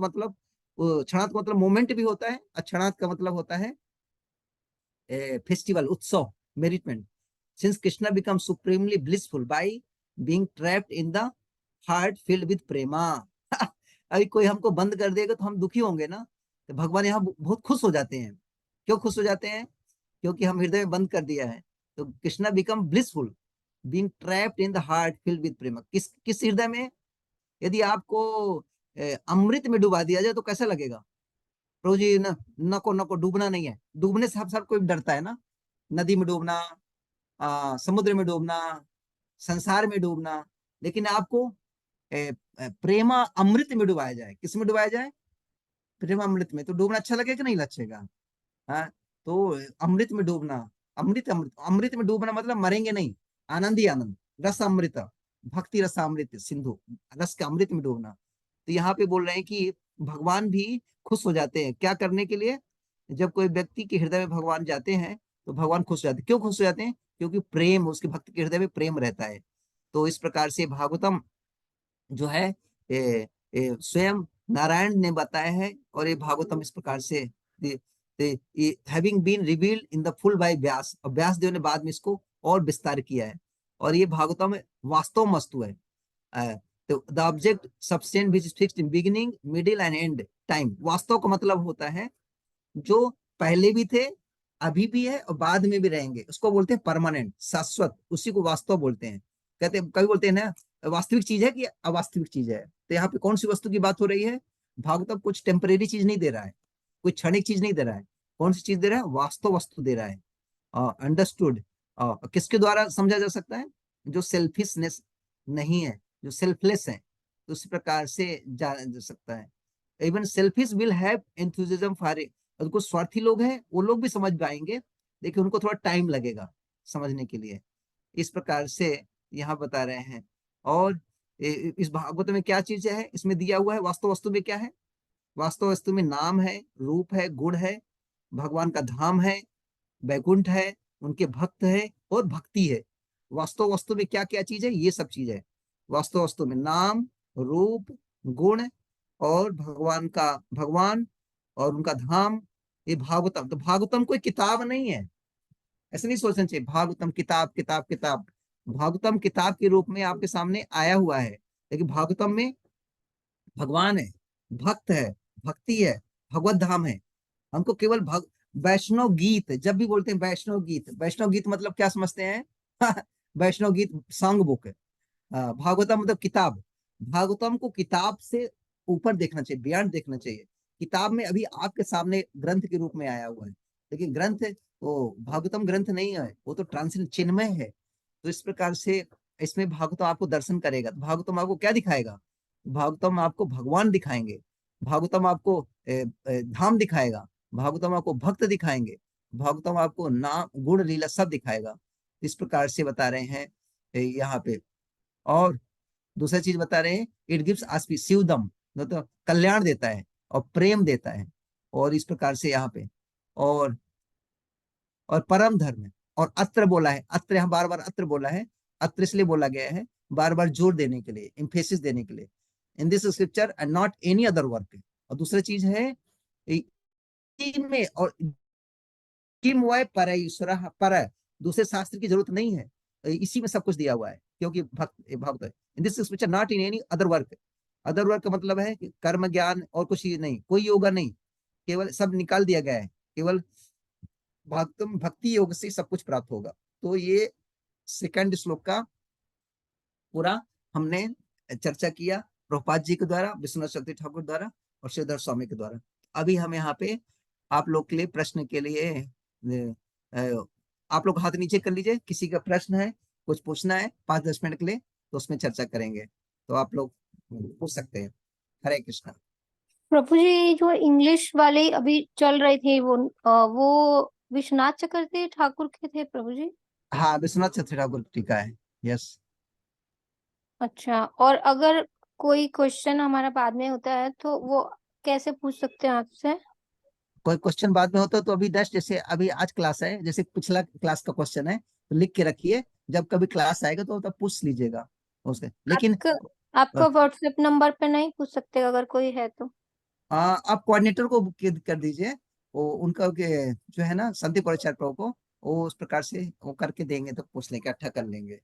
मतलब मोमेंट भी होता है, क्षणात का मतलब होता है फेस्टिवल, उत्सव, मेरिटमेंट। Since Krishna becomes supremely blissful by being trapped in the heart filled with prema। अभी कोई हमको बंद कर देगा तो हम दुखी होंगे ना, तो भगवान यहाँ बहुत खुश हो जाते हैं। क्यों खुश हो जाते हैं? क्योंकि हम हृदय में बंद कर दिया है। तो Krishna become blissful being trapped in the heart filled with prema. किस हृदय में? यदि आपको अमृत में डुबा दिया जाए तो कैसा लगेगा? प्रभु जी नको डूबना नहीं है। डूबने से सब कोई डरता है ना, नदी में डूबना, समुद्र में डूबना, संसार में डूबना। लेकिन आपको प्रेमा अमृत में डुबाया जाए। किस में डुबाया जाए? प्रेम अमृत में, तो डूबना अच्छा लगेगा कि नहीं लगेगा? हाँ, तो अमृत में डूबना, अमृत अमृत अमृत में डूबना मतलब मरेंगे नहीं, आनंद ही आनंद, रस अमृत, भक्ति रस अमृत सिंधु, रस के अमृत में डूबना। तो यहाँ पे बोल रहे हैं कि भगवान भी खुश हो जाते हैं, क्या करने के लिए? जब कोई व्यक्ति के हृदय में भगवान जाते हैं तो भगवान खुश हो जाते हैं। क्यों खुश हो जाते हैं? क्योंकि प्रेम, उसके भक्त के हृदय में प्रेम रहता है। तो इस प्रकार से भागवतम जो है स्वयं नारायण ने बताया है, और ये भागवतम इस प्रकार से having been revealed in the full by Vyas, और व्यास देव ने बाद में इसको और विस्तार किया है। और ये भागवतम वास्तव वस्तु है, तो the object substance which is fixed in beginning middle and and time. वास्तव का मतलब होता है जो पहले भी थे, अभी भी है और बाद में भी रहेंगे, उसको बोलते हैं परमानेंट, शाश्वत, उसी को वास्तव बोलते हैं। कहते हैं, कभी बोलते हैं ना वास्तविक चीज है कि अवास्तविक चीज है, तो यहाँ पे कौन सी वस्तु की बात हो रही है? भागवतम कुछ टेम्परेरी चीज नहीं दे रहा है, कोई क्षणिक चीज नहीं दे रहा है। कौन सी चीज दे रहा है? वास्तव वस्तु दे रहा है। अंडरस्टूड किसके द्वारा समझा जा सकता है? जो सेल्फिशनेस नहीं है, जो सेल्फलेस है, तो उसी प्रकार से जाना जा सकता है। Even selfish will have enthusiasm for it, और कुछ स्वार्थी लोग हैं वो लोग भी समझ पाएंगे, लेकिन उनको थोड़ा टाइम लगेगा समझने के लिए। इस प्रकार से यहाँ बता रहे हैं। और इस भागवत में क्या चीज है इसमें दिया हुआ है? वास्तव वस्तु में क्या है? वास्तव वस्तु में नाम है, रूप है, गुण है, भगवान का धाम है, वैकुंठ है, उनके भक्त है और भक्ति है। वास्तव वस्तु में क्या क्या चीज है? ये सब चीज है वास्तव वस्तु में, नाम, रूप, गुण और भगवान और उनका धाम, ये भागवतम। तो भागवतम कोई किताब नहीं है, ऐसे नहीं सोचना चाहिए भागवतम किताब किताब किताब। भागवतम किताब के रूप में आपके सामने आया हुआ है, लेकिन भागवतम में भगवान है, भक्त है, भक्ति है, भगवत धाम है। हमको केवल वैष्णव गीत, जब भी बोलते हैं वैष्णव गीत, वैष्णव गीत मतलब क्या समझते हैं? वैष्णव गीत सॉन्ग बुक, भागवतम मतलब किताब। भागवतम को किताब से ऊपर देखना चाहिए, बियॉन्ड देखना चाहिए। किताब में अभी आपके सामने ग्रंथ के रूप में आया हुआ है, लेकिन ग्रंथ वो भागवतम ग्रंथ नहीं है, वो तो ट्रांसेंड चिन्मय है। तो इस प्रकार से इसमें भागवतम आपको दर्शन करेगा। भागवतम आपको क्या दिखाएगा? भागवतम आपको भगवान दिखाएंगे, भागवतम आपको धाम दिखाएगा, भागवतम आपको भक्त दिखाएंगे, भागवतम आपको नाम, गुण, लीला सब दिखाएगा। इस प्रकार से बता रहे हैं यहाँ पे। और दूसरा चीज बता रहे हैं, इट गिव्स आस्पी शिवदम, तो कल्याण देता है और प्रेम देता है। और इस प्रकार से यहाँ पे और परम धर्म, और अत्र बोला है, अत्र यहाँ बार बार अत्र बोला है, अत्र इसलिए बोला गया है बार बार जोर देने के लिए, एम्फेसिस देने के लिए, in this scripture and not any other work. और दूसरा चीज है में, और किम वय पर ईश्वर पर, दूसरे शास्त्र की जरूरत नहीं है, इसी में सब कुछ दिया हुआ है, क्योंकि भक्त है। In this scripture not in any other work. Other work का मतलब है कि कर्म ज्ञान और कुछ नहीं, कोई योगा नहीं, केवल सब निकाल दिया गया है, केवल भक्ति योग से सब कुछ प्राप्त होगा। तो ये सेकंड श्लोक का पूरा हमने चर्चा किया प्रभुपाद जी के द्वारा, विश्वनाथ चक्रवर्ती ठाकुर द्वारा और श्रीधर स्वामी के द्वारा। अभी हम यहाँ पे आप लोग के लिए प्रश्न के लिए आप लोग हाथ नीचे कर लीजिए, किसी का प्रश्न है, कुछ पूछना है 5-10 मिनट के लिए, तो उसमें चर्चा करेंगे, तो आप लोग पूछ सकते हैं। हरे कृष्णा। प्रभु जी, जो इंग्लिश वाले अभी चल रहे थे वो विश्वनाथ चक्रवर्ती ठाकुर के थे प्रभु जी? हाँ, विश्वनाथ चक्रवर्ती ठाकुर टीका है। यस। अच्छा, और अगर कोई क्वेश्चन हमारा बाद में होता है तो वो कैसे पूछ सकते हैं आपसे? कोई क्वेश्चन बाद में होता है तो अभी नेक्स्ट, जैसे अभी आज क्लास है, जैसे पिछला क्लास का क्वेश्चन है तो लिख के रखिए, जब कभी क्लास आएगा तो तब पूछ लीजिएगा उसके। लेकिन आपका व्हाट्सएप नंबर पे नहीं पूछ सकते अगर कोई है तो? आप कोऑर्डिनेटर को कर दीजिए, वो उनका जो है ना संदीप परिचार प्रभु को, वो उस प्रकार से वो करके देंगे, तो पूछ लेंगे, इकट्ठा कर लेंगे,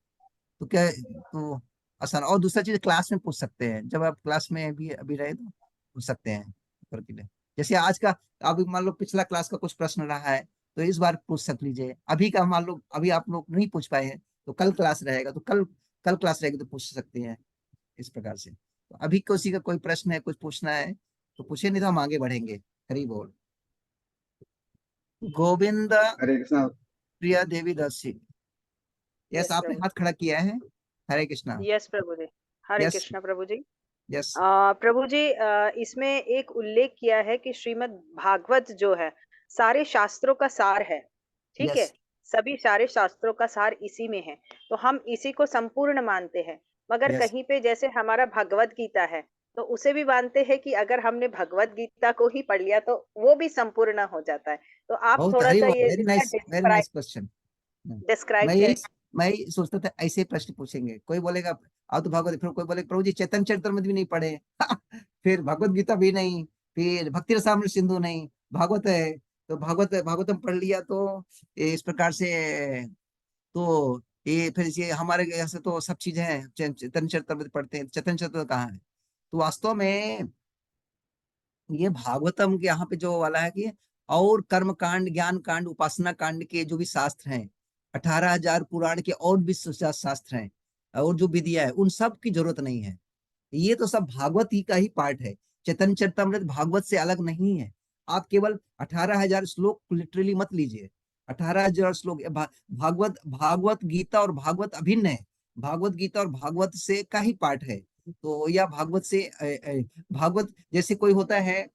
तो क्या तो आसान। और दूसरा चीज क्लास में पूछ सकते हैं, जब आप क्लास में भी अभी रहे तो पूछ सकते हैं करके लिए। जैसे आज का, अभी मान लो पिछला क्लास का कुछ प्रश्न रहा है तो इस बार पूछ सक लीजिए। अभी का मान लो अभी आप लोग नहीं पूछ पाए हैं तो कल क्लास रहेगा, तो कल क्लास रहेगी तो पूछ सकते हैं इस प्रकार से। तो अभी किसी का कोई प्रश्न है, कुछ पूछना है तो पूछे, नहीं तो हम आगे बढ़ेंगे। हरि बोल। गोविंद हरे कृष्णा। प्रिया देवी दासी। यस, यस आपने प्रभु। हाथ खड़ा किया है। हरे कृष्णा। यस प्रभु जी। हरे यस, कृष्णा प्रभु जी। यस प्रभु जी, इसमें एक उल्लेख किया है कि श्रीमद् भागवत जो है सारे शास्त्रों का सार है, ठीक है? यस सभी सारे शास्त्रों का सार इसी में है, तो हम इसी को संपूर्ण मानते हैं। मगर यस कहीं पे जैसे हमारा भगवत गीता है, तो उसे भी मानते हैं कि अगर हमने भगवत गीता को ही पढ़ लिया तो वो भी संपूर्ण हो जाता है। तो आप बहुत थोड़ा-सा ये वेरी इसका नाइस क्वेश्चन। डिस्क्राइब मैं यही सोचता था ऐसे ही प्रश्न पूछेंगे। कोई बोलेगा आप तो भागवत, फिर कोई बोलेगा प्रभु जी चैतन्य चरितमृत भी नहीं पढ़े फिर भगवत गीता भी नहीं, फिर भक्ति रसामृत सिंधु नहीं, भागवत है तो भागवतम पढ़ लिया तो इस प्रकार से। तो ये फिर ये हमारे यहाँ से तो सब चीजें हैं, चैतन्य चरितमृत पढ़ते हैं, चैतन्य चरितमृत कहाँ है? तो वास्तव में ये भागवतम के यहाँ पे जो वाला है कि और कर्म कांड, ज्ञान कांड, उपासना कांड के जो भी शास्त्र हैं, 18,000 पुराण के और भी शास्त्र हैं और जो विधियां है, उन सब की जरूरत नहीं है। ये तो सब भागवत ही का ही पार्ट है। चैतन्य चरितमृत भागवत से अलग नहीं है। आप केवल 18,000 श्लोक लिटरली मत लीजिए। 18,000 श्लोक भागवत भागवत गीता और भागवत अभिन्न है। भागवत गीता और भागवत से का ही पार्ट है। तो या भागवत से भागवत जैसे कोई होता है,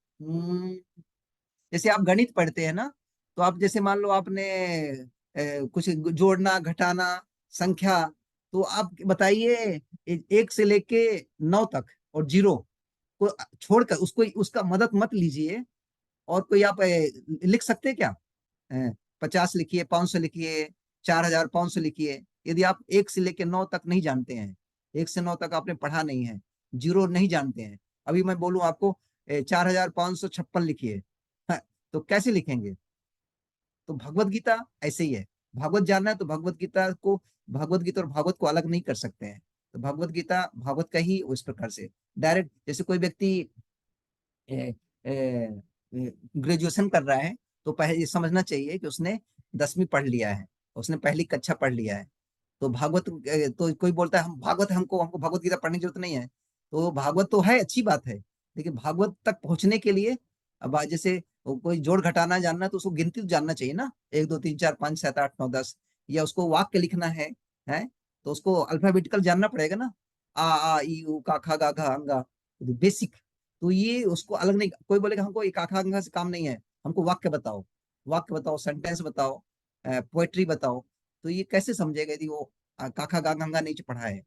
जैसे आप गणित पढ़ते हैं ना, तो आप जैसे मान लो आपने कुछ जोड़ना घटाना संख्या, तो आप बताइए 1 से लेके 9 तक और 0 को छोड़कर उसको उसका मदद मत लीजिए। और कोई आप लिख सकते हैं क्या? 50 लिखिए, 500 लिखिए, 4,500 लिखिए। यदि आप 1 से लेके 9 तक नहीं जानते हैं, 1 से 9 तक आपने पढ़ा नहीं है, 0 नहीं जानते हैं, अभी मैं बोलूं आपको 4,556 लिखिए, तो कैसे लिखेंगे? तो भगवत गीता ऐसे ही है। भागवत जानना है तो भगवत गीता और भागवत को अलग नहीं कर सकते हैं। तो भगवत गीता भागवत का ही उस प्रकार से डायरेक्ट, जैसे कोई व्यक्ति ग्रेजुएशन कर रहा है तो पहले ये समझना चाहिए कि उसने 10वीं पढ़ लिया है, उसने पहली कक्षा पढ़ लिया है। तो भागवत तो कोई बोलता है हम भागवत है, हमको भगवत गीता पढ़ने की जरूरत नहीं है। तो भागवत तो है, अच्छी बात है, लेकिन भागवत तक पहुंचने के लिए अब जैसे कोई जोड़ घटाना जानना है तो उसको गिनती तो जानना चाहिए ना, 1 2 3 4 5 7 8 9 10। या उसको वाक्य लिखना है तो उसको अल्फाबेटिकल जानना पड़ेगा ना, आ ई उ का खा गा घा अंगा, बेसिक। तो ये उसको अलग नहीं, कोई बोलेगा हमको एक आखा अंगा से काम नहीं है, हमको वाक्य बताओ, सेंटेंस बताओ, पोएट्री बताओ। तो ये कैसे समझेगा यदि वो काखा गा गंगा नहीं पढ़ा है?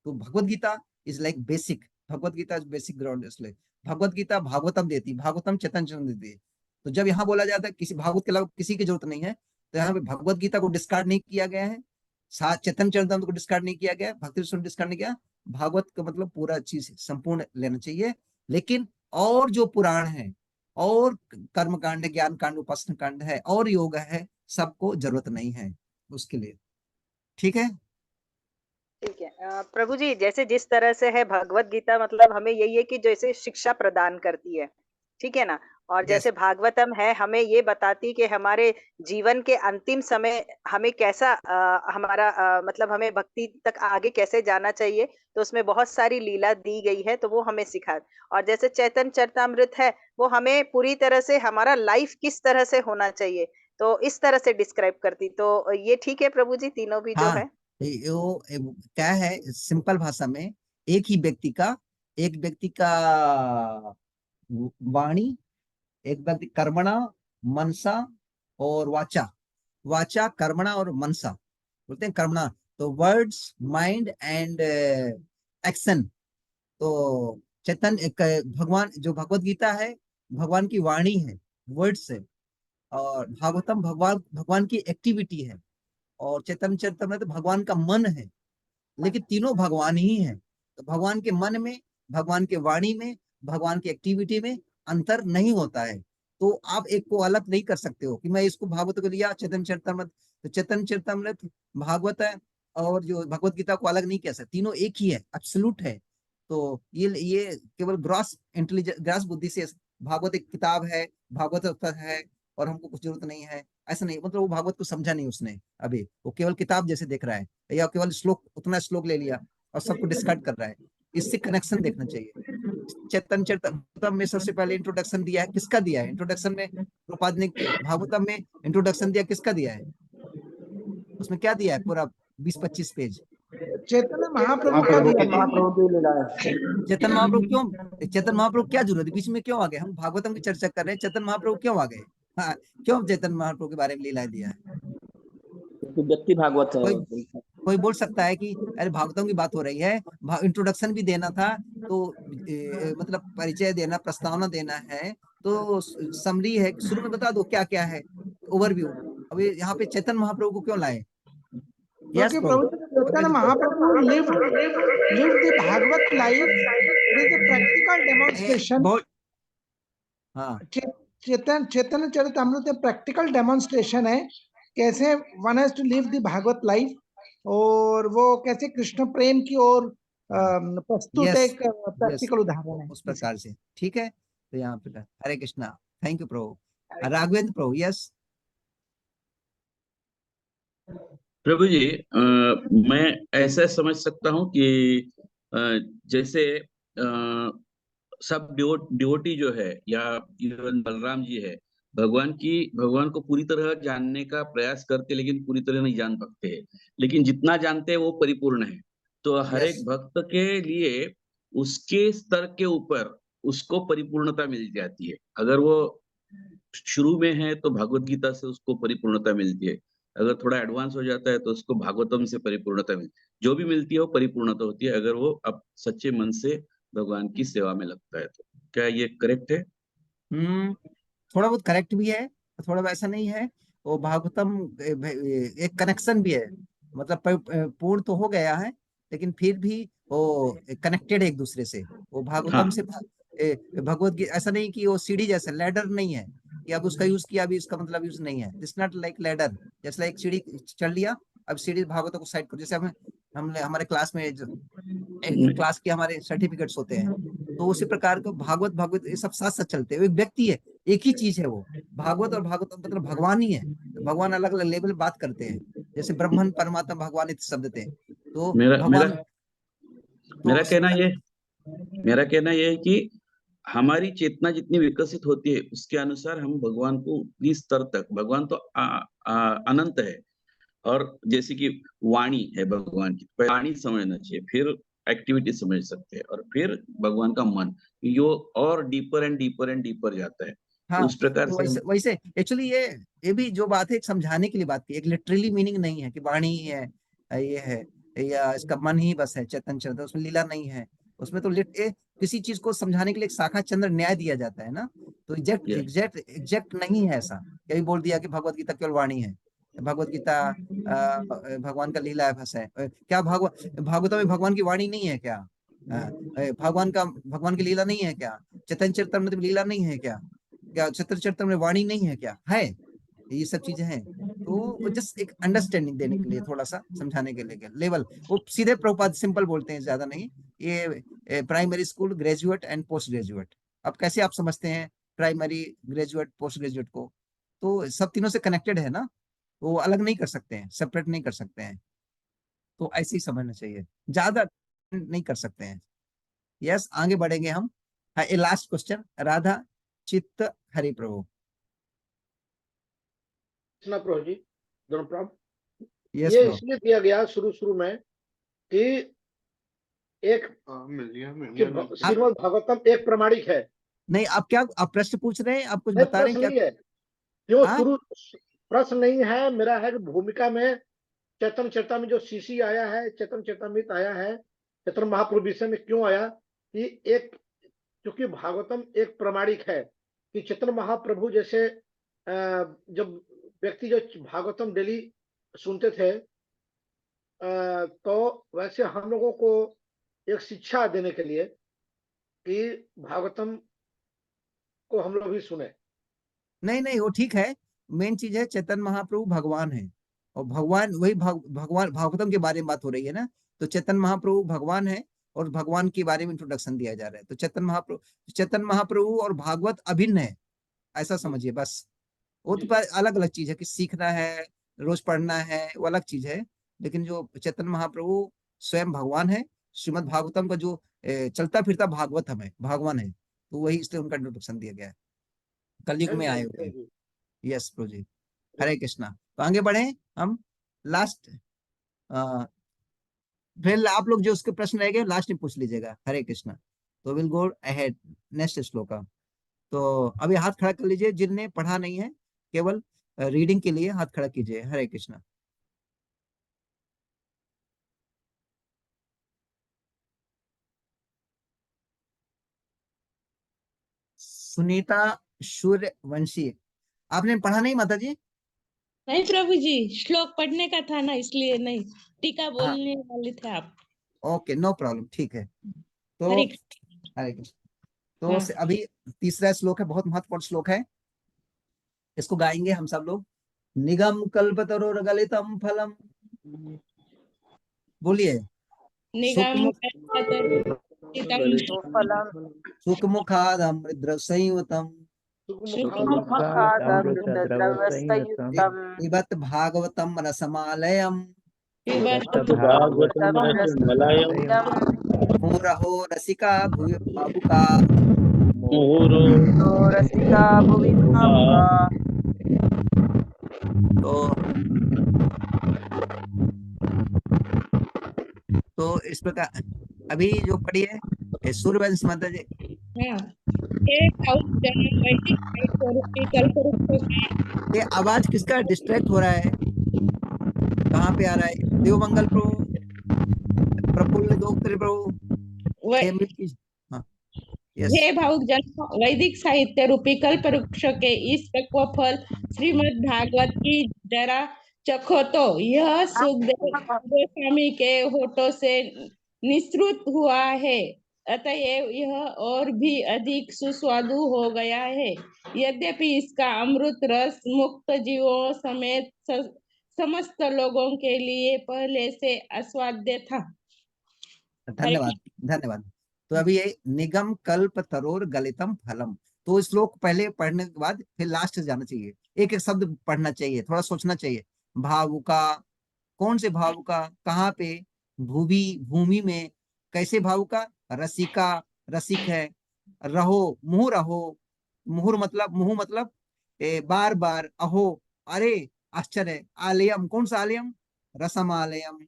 तो Bhagavad Gita is like basic, Bhagavad Gita is basic ground. इसलिए भगवत गीता भागवतम देती, भागवतम चैतन्य चरितमृत देती है। तो जब यहाँ बोला जाता है किसी भागवत के अलावा किसी की जरूरत नहीं है, तो यहाँ पे भगवत गीता को डिस्कार्ड नहीं किया गया है, साथ चैतन्य चरितमृत को डिस्कार्ड नहीं किया गया, भक्ति रस डिस्कार्ड नहीं किया। भागवत का मतलब पूरा चीज संपूर्ण लेना चाहिए। लेकिन और जो पुराण है और कर्म कांड, ज्ञान कांड, उपासना कांड है और योग है, सबको जरूरत नहीं है उसके लिए। ठीक है? ठीक है। प्रभु जी, जैसे जिस तरह से है भगवत गीता, मतलब हमें यही है कि जैसे शिक्षा प्रदान करती है, ठीक है ना? और यस जैसे भागवतम है हमें ये बताती कि हमारे जीवन के अंतिम समय हमें कैसा हमारा मतलब हमें भक्ति तक आगे कैसे जाना चाहिए, तो उसमें बहुत सारी लीला दी गई है, तो वो हमें सिखा। और जैसे चैतन्य चरितमृत है, वो हमें पूरी तरह से हमारा लाइफ किस तरह से होना चाहिए, तो इस तरह से डिस्क्राइब करती। तो ये ठीक है प्रभु जी, तीनों भी जो हाँ, है? क्या है सिंपल भाषा में, एक ही व्यक्ति का वाणी, एक व्यक्ति कर्मणा, मनसा और वाचा कर्मणा और मनसा, बोलते हैं कर्मणा तो वर्ड्स, माइंड एंड एक्शन। तो चैतन्य भगवान जो भगवत गीता है भगवान की वाणी है, वर्ड्स है, और भागवतम भगवान की एक्टिविटी है, और चैतन्य चरितमृत भगवान का मन है। लेकिन तीनों भगवान ही हैं। तो भगवान के मन में, भगवान के वाणी में, भगवान की एक्टिविटी में अंतर नहीं होता है। तो आप एक को अलग नहीं कर सकते हो कि मैं इसको भागवत को लिया चैतन्य चरितमृत, तो चैतन्य चरितमृत भागवत है और जो भगवत गीता को अलग नहीं कह सकते, तीनों एक ही है, एब्सोल्यूट है। तो ये केवल ग्रॉस इंटेलिजेंस, ग्रॉस बुद्धि से भागवत एक किताब है, भागवत है और हमको कुछ जरूरत नहीं है, ऐसा नहीं। मतलब वो भागवत को समझा नहीं उसने अभी, वो केवल किताब जैसे देख रहा है, या केवल श्लोक, उतना श्लोक ले लिया और सबको डिस्कार्ड कर रहा है। इससे कनेक्शन देखना चाहिए। चैतन्य चरितमृत में सबसे पहले इंट्रोडक्शन दिया है, किसका दिया है? इंट्रोडक्शन में प्रभुपाद ने भागवतम में इंट्रोडक्शन दिया, किसका दिया है? उसमें क्या दिया है? पूरा 20-25 पेज चैतन्य महाप्रभु का महाप्रभु भी की महाप्रभु की लीला है। चेतन महाप्रभु क्यों, चेतन महाप्रभु क्या जरूरत है, बीच में क्यों आ गए? हम भागवतम की चर्चा कर रहे हैं, चेतन महाप्रभु क्यों आ गए? हाँ, क्यों चेतन महाप्रभु के बारे में लीलाएं दिया है? क्योंकि व्यक्ति भागवत है। कोई बोल सकता है कि अरे भागवतम की बात हो रही है, इंट्रोडक्शन भी देना था, तो मतलब परिचय देना, प्रस्तावना देना है, तो समरी है, शुरू में बता दो क्या क्या है, ओवरव्यू। अभी यहाँ पे चेतन महाप्रभु को क्यों लाए? क्योंकि प्रभु Chaitanya Mahaprabhu live the Bhagavat life, it is the practical demonstration. हाँ, चैतन्य चरितमृत प्रैक्टिकल डेमोन्स्ट्रेशन है कैसे one has to live the Bhagavat life, और वो कैसे कृष्ण प्रेम की ओर प्रस्तुत एक प्रैक्टिकल उदाहरण है उस प्रकार से। ठीक है, तो यहाँ पे हरे कृष्णा, थैंक यू प्रभु। राघवेंद्र प्रभु, यस प्रभु जी, मैं ऐसा समझ सकता हूँ कि जैसे सब डिवोटी जो है, या इवन बलराम जी है, भगवान को पूरी तरह जानने का प्रयास करते, लेकिन पूरी तरह नहीं जान पाते हैं, लेकिन जितना जानते हैं वो परिपूर्ण है। तो हर एक भक्त के लिए उसके स्तर के ऊपर उसको परिपूर्णता मिल जाती है। अगर वो शुरू में है तो भगवत गीता से उसको परिपूर्णता मिलती है, अगर थोड़ा एडवांस हो जाता है तो उसको भागवतम से परिपूर्णता मिलती है। जो भी मिलती है वो परिपूर्णता होती है, अगर वो अब सच्चे मन से भगवान की सेवा में लगता है तो। क्या ये करेक्ट है? थोड़ा बहुत करेक्ट भी है, थोड़ा वैसा नहीं है। वो भागवतम एक कनेक्शन भी है, मतलब पूर्ण तो हो गया है, लेकिन फिर भी वो कनेक्टेड है एक दूसरे से। वो भागवतम से भगवत गीता ऐसा नहीं कि वो सीढ़ी जैसे लैडर नहीं है कि अब उसका यूज किया, अभी इसका मतलब यूज नहीं है। दिस नॉट लाइक लैडर, जैसे एक सीढ़ी चढ़ लिया, अब सीढ़ी भागवतों को साइड करो। जैसे हमने हमारे क्लास में जो एक क्लास के हमारे सर्टिफिकेट्स होते हैं, तो उसी प्रकार को भागवत ये सब साथ साथ चलते हैं। एक व्यक्ति है, एक ही चीज है वो। भागवत और भागवत मतलब भगवान ही है। भगवान अलग अलग लेवल बात करते हैं, जैसे ब्रह्मन परमात्मा भगवान इस शब्द थे। तो मेरा कहना ये है कि हमारी चेतना जितनी विकसित होती है उसके अनुसार हम भगवान को उतनी स्तर तक, भगवान तो अनंत है, और जैसे कि वाणी है भगवान की, वाणी समझना चाहिए, फिर एक्टिविटी समझ सकते हैं, और फिर भगवान का मन, यो और deeper and deeper and deeper जाता है। हाँ, उस प्रकार तो से वैसे एक्चुअली ये भी जो बात है समझाने के लिए बात की, एक लिटरली मीनिंग नहीं है कि वाणी ही है, ये है, या इसका मन ही बस है चेतन चरित्र, उसमें लीला नहीं है। उसमें तो किसी चीज को समझाने के लिए एक शाखा चंद्र न्याय दिया जाता है ना, तो एग्जैक्ट नहीं है ऐसा। कभी बोल दिया कि भगवत गीता केवल वाणी है, भगवत गीता भगवान का लीला है बस है। क्या भागवत में भगवान की वाणी नहीं है क्या? भगवान की लीला नहीं है क्या? चेतन चरित्र में लीला नहीं है क्या? क्या चरित्र में वाणी नहीं है क्या? है, ये सब चीजें हैं। तो जस्ट एक अंडरस्टैंडिंग देने के लिए, थोड़ा सा समझाने के लिए लेवल, वो सीधे प्रभुपाद सिंपल बोलते हैं, ज्यादा नहीं। ये primary school, graduate and post graduate, अब कैसे आप समझते हैं प्राइमरी, ग्रेजुएट, पोस्ट ग्रेजुएट को? तो सब तीनों से कनेक्टेड है ना, वो अलग नहीं कर सकते हैं, सेपरेट नहीं कर सकते हैं। तो ऐसे ही समझना चाहिए, ज्यादा नहीं कर सकते हैं। यस, आगे बढ़ेंगे हम। हाँ, ये लास्ट क्वेश्चन, राधा चित्त हरि प्रभु। प्रभु जी, दोनों प्रभु, yes, ये इसलिए दिया गया शुरू में कि एक श्रीमद् भागवतम एक प्रमाणिक है। नहीं, आप प्रश्न पूछ रहे हैं, आप कुछ बता रहे हैं क्या? नहीं है, जो शुरू प्रश्न नहीं है मेरा, है कि भूमिका में चैतन्य चरिता में जो सीसी आया है, चैतन्य चरितामृत आया है, चैतन्य महाप्रभु विषय में क्यों आया कि एक, क्योंकि भागवतम एक प्रमाणिक है कि चैतन्य महाप्रभु जैसे जब व्यक्ति जो भागवतम डेली सुनते थे, तो वैसे हम लोगों को एक शिक्षा देने के लिए कि भागवतम को हम लोग भी सुने। नहीं, वो ठीक है। मेन चीज है चैतन्य महाप्रभु भगवान है, और भगवान वही भगवान भागवतम के बारे में बात हो रही है ना, तो चैतन्य महाप्रभु भगवान है और भगवान के बारे में इंट्रोडक्शन दिया जा रहा है। तो चैतन्य महाप्रभु और भागवत अभिन्न है, ऐसा समझिए बस। वो तो अलग अलग चीज है कि सीखना है, रोज पढ़ना है, वो अलग चीज है। लेकिन जो चैतन्य महाप्रभु स्वयं भगवान है, श्रीमद् भागवतम का जो चलता फिरता भागवत हमें भगवान है, तो वही इसलिए उनका इंट्रोडक्शन दिया गया है, कलयुग में आए हुए। यस प्रभु जी, हरे कृष्णा। तो आगे बढ़े हम। लास्ट फिर आप लोग जो उसके प्रश्न रह गए लास्ट में पूछ लीजिएगा। हरे कृष्णा। तो will go ahead next shloka. तो अभी हाथ खड़ा कर लीजिए जिनने पढ़ा नहीं है, केवल रीडिंग के लिए हाथ खड़ा कीजिए। हरे कृष्णा। सुनीता सूर्यवंशी, आपने पढ़ा नहीं माता जी? नहीं प्रभु जी, श्लोक पढ़ने का था ना, इसलिए नहीं। टीका हाँ, बोलने वाले थे आप। ओके, नो प्रॉब्लम, ठीक है। तो हरे हरे कृष्ण। तो हाँ। अभी तीसरा श्लोक है, बहुत महत्वपूर्ण श्लोक है, इसको गाएंगे हम सब लोग। निगम कल्पतरोर्गलितम फलम, बोलिए। निगम फलम सुखमुखादमृद्र संयुतम सुखमुखादमृतद्रवसंयुक्तम् पिबत भागवतम रसमालयम भागवतं रसमलयम् मुहुरहो रसिका भुवि भावुका। मुहुरो तो रसिका भुवि भावुका। तो इस प्रकार अभी जो पढ़ी है सूर्यवंश माता जी। हाँ। ये आवाज किसका डिस्ट्रैक्ट हो रहा है? कहाँ पे आ रहा है? देवमंगल प्रभु, प्रफुल्ल दोत्र प्रभु, हाँ, यस। हे भावुक जन, वैदिक साहित्य रूपी कल्प वृक्ष के इस पक्व फल श्रीमद् भागवत की जरा चखो तो यह सुखदेव गोस्वामी के होठों से निसृत हुआ है, अतएव यह और भी अधिक सुस्वादु हो गया है। यद्यपि इसका अमृत रस मुक्त जीवों समेत समस्त लोगों के लिए पहले से आस्वाद्य था। धन्यवाद, धन्यवाद। तो अभी ये निगम कल्प तरोर गलितम फलम, तो श्लोक पहले पढ़ने के बाद फिर लास्ट जाना चाहिए, एक एक शब्द पढ़ना चाहिए, थोड़ा सोचना चाहिए। भावुका, कौन से भावुका, कहाँ पे? भूवि, भूमि में। कैसे भावुका? रसिका, रसिक है। रहो, मुहु रहो, मुहुर मतलब, मुहु मतलब बार बार। अहो, अरे आश्चर्य। आलयम, कौन सा आलयम? रसम आलयम।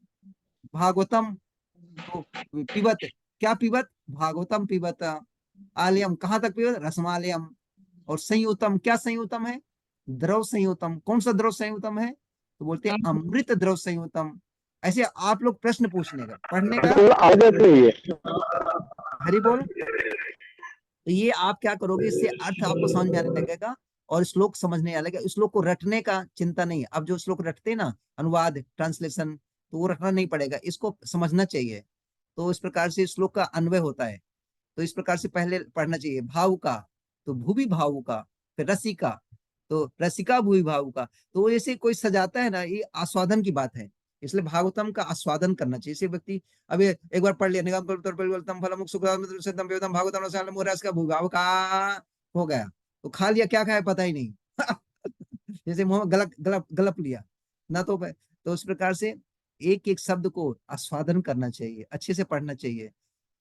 भागवतम, तो पिबत, क्या पिबत? भागवतम पिबत। आलयम, कहाँ तक पिबत? रसमालयम। और संयुतम, क्या संयुतम है? द्रव संयुतम। कौन सा द्रव संयुतम है? तो बोलते हैं अमृत द्रव संयुतम। ऐसे आप लोग प्रश्न पूछने का, पढ़ने का। हरि बोल। तो ये आप क्या करोगे, इससे अर्थ आपको समझ में आने लगेगा और श्लोक समझने आने लगेगा। श्लोक को रटने का चिंता नहीं है। अब जो श्लोक रटते हैं ना, अनुवाद, ट्रांसलेशन, तो वो रटना नहीं पड़ेगा, इसको समझना चाहिए। तो इस प्रकार से श्लोक का अन्वय होता है। तो इस प्रकार से पहले पढ़ना चाहिए। भावुका, तो भूवि भावुका। फिर रसिका, तो रसिका भूवि भावुका। तो ऐसे कोई सजाता है ना, ये आस्वादन की बात है, इसलिए भागवतम का आस्वादन करना चाहिए। इसे व्यक्ति अब एक बार पढ़ लिया, निगम परिवर्तन फलम सुखदम वेदम भागवतम रसायनम मुहरस का भूवि भावुका हो गया, तो खा लिया, क्या खाया पता ही नहीं जैसे मुंह में गलप गलप गलप लिया ना। तो इस प्रकार से एक एक शब्द को आस्वादन करना चाहिए, अच्छे से पढ़ना चाहिए।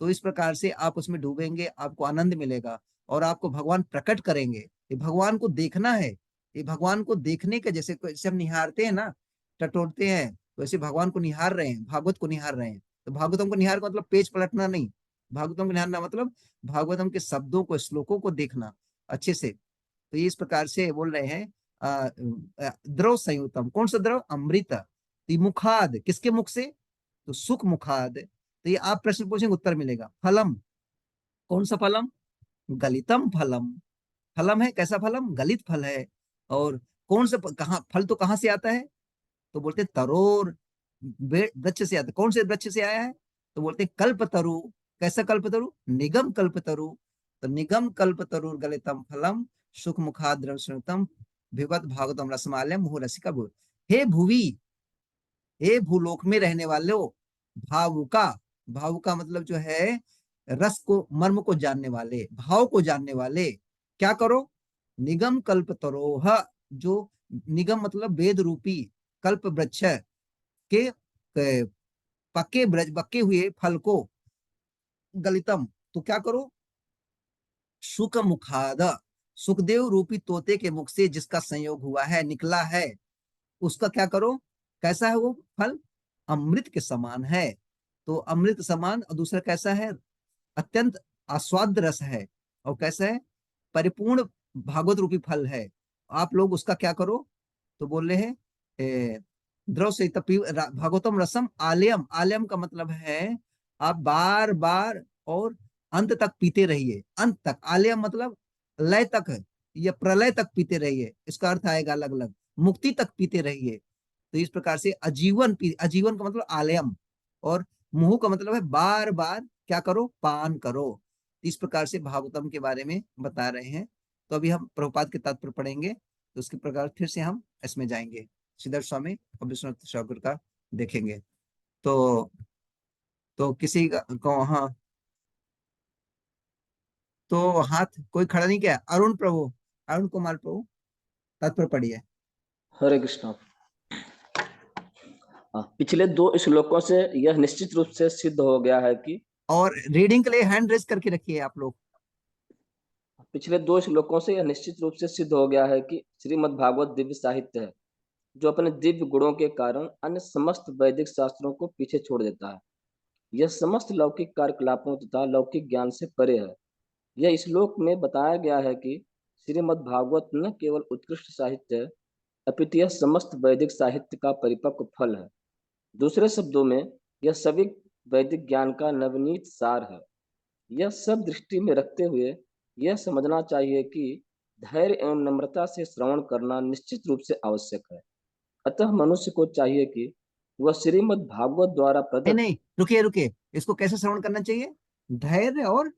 तो इस प्रकार से आप उसमें डूबेंगे, आपको आनंद मिलेगा और आपको भगवान प्रकट करेंगे। ये भगवान को देखना है, ये भगवान को देखने का, जैसे हम निहारते हैं ना, टटोलते हैं, वैसे भगवान को निहार रहे हैं, भागवत को निहार रहे हैं। तो भागवतम को निहार का मतलब पेज पलटना नहीं, भागवतम को निहारना मतलब भागवतम के शब्दों को, श्लोकों को देखना अच्छे से। तो इस प्रकार से बोल रहे हैं द्रव संयुतम। कौन सा द्रव? अमृत। मुखाद, किसके मुख से? तो सुख मुखाद। तो ये आप प्रश्न पूछेंगे, उत्तर मिलेगा। फलम, कौन सा फलम? गलितम फलम। फलम है, कैसा फलम? गलित फल है। और कौन सा, कहाँ फल, तो कहाँ से आता है? तो बोलते तरोर, वृक्ष से आता है। कौन से वृक्ष से आया है? तो बोलते कल्प तरु। कैसा कल्प तरु? निगम कल्प तरु। तो निगम कल्प तरु गलितम फलम सुख मुखाद्रवतम विवत भागवतम रसमालयम मुहु रसिका भू। हे भुवि, हे भूलोक में रहने वाले हो, भावुका, भावुका मतलब जो है रस को, मर्म को जानने वाले, भाव को जानने वाले, क्या करो? निगम कल्प तरोह, जो निगम मतलब वेद रूपी कल्प वृक्ष के पके हुए फल को, गलितम, तो क्या करो? सुख मुखाद, सुखदेव रूपी तोते के मुख से जिसका संयोग हुआ है, निकला है, उसका क्या करो? कैसा है वो फल? अमृत के समान है। तो अमृत समान, और दूसरा कैसा है, अत्यंत आस्वाद रस है, और कैसा है, परिपूर्ण भागवत रूपी फल है। आप लोग उसका क्या करो, तो बोल रहे हैं द्रव से भागवतम रसम आलयम। आलयम का मतलब है आप बार बार और अंत तक पीते रहिए, अंत तक। आलयम मतलब लय तक है, या प्रलय तक पीते रहिए, इसका अर्थ आएगा अलग अलग, मुक्ति तक पीते रहिए। तो इस प्रकार से आजीवन आजीवन का मतलब आलयम, और मुहु का मतलब है बार बार क्या करो, पान करो। इस प्रकार से भागवतम के बारे में बता रहे हैं। तो अभी हम प्रभुपाद के तात्पर्य पढ़ेंगे, तो उसके प्रकार फिर से हम इसमें जाएंगे, सिद्धार्थ स्वामी और विश्वनाथ ठाकुर का देखेंगे। तो किसी को, हाँ, तो हाथ कोई खड़ा नहीं किया, अरुण प्रभु, अरुण कुमार प्रभु तात्पर्य पढ़िए। हरे कृष्णा। पिछले 2 श्लोकों से यह निश्चित रूप से सिद्ध हो गया है कि, और रीडिंग के लिए हैंड रेज करके रखिए आप लोग। पिछले 2 श्लोकों से यह निश्चित रूप से सिद्ध हो गया है कि श्रीमद् भागवत दिव्य साहित्य है, जो अपने दिव्य गुणों के कारण अन्य समस्त वैदिक शास्त्रों को पीछे छोड़ देता है। यह समस्त लौकिक कार्यकलापों तथा लौकिक ज्ञान से परे है। यह श्लोक में बताया गया है कि श्रीमद् भागवत न केवल उत्कृष्ट साहित्य है, अपितु यह समस्त वैदिक साहित्य का परिपक्व फल है। दूसरे शब्दों में, यह सभी वैदिक ज्ञान का नवनीत सार है। यह सब दृष्टि में रखते हुए यह समझना चाहिए कि धैर्य एवं नम्रता से श्रवण करना निश्चित रूप से आवश्यक है। अतः मनुष्य को चाहिए कि वह श्रीमद् भागवत द्वारा नहीं प्रदत्त, नहीं, रुकिए रुकिए, इसको कैसे श्रवण करना चाहिए, धैर्य और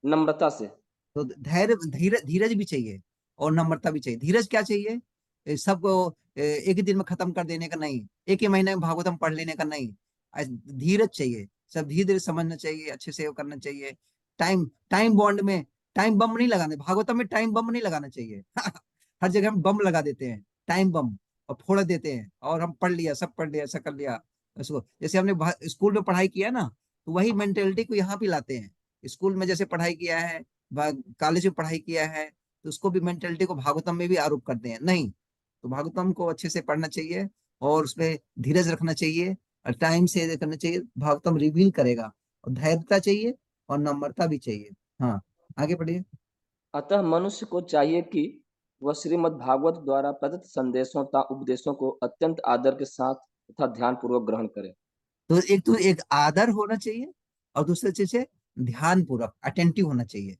नम्रता से। तो धैर्य, धीरज भी चाहिए और नम्रता भी चाहिए। धीरज क्या चाहिए, सबको एक ही दिन में खत्म कर देने का नहीं, एक ही महीने में भागवतम पढ़ लेने का नहीं। धीरज चाहिए, सब धीरे धीरे समझना चाहिए, अच्छे से करना चाहिए। टाइम टाइम बॉन्ड में टाइम बम नहीं लगाने, भागवतम में टाइम बम नहीं लगाना चाहिए। हर जगह हम बम लगा देते हैं, टाइम बम, और फोड़ देते हैं, और हम पढ़ लिया, सब पढ़ लिया, ऐसा कर लिया। उसको जैसे हमने स्कूल में पढ़ाई किया ना, तो वही मेंटेलिटी को यहाँ भी लाते हैं। स्कूल में जैसे पढ़ाई किया है, कॉलेज में पढ़ाई किया है, तो उसको भी मेंटेलिटी को भागवतम में भी आरोप करते हैं। नहीं, तो भागवतम को अच्छे से पढ़ना चाहिए, और उसमें धीरज रखना चाहिए, और टाइम से करना चाहिए। भागवतम रिवील करेगा, और धैर्यता चाहिए और नम्रता भी चाहिए। हाँ, आगे बढ़िए। अतः मनुष्य को चाहिए कि वह श्रीमद् भागवत द्वारा प्रदत्त संदेशों तथा उपदेशों को अत्यंत आदर के साथ तथा ध्यान पूर्वक ग्रहण करे। तो एक आदर होना चाहिए, और दूसरे चीज से ध्यान पूर्वक अटेंटिव होना चाहिए।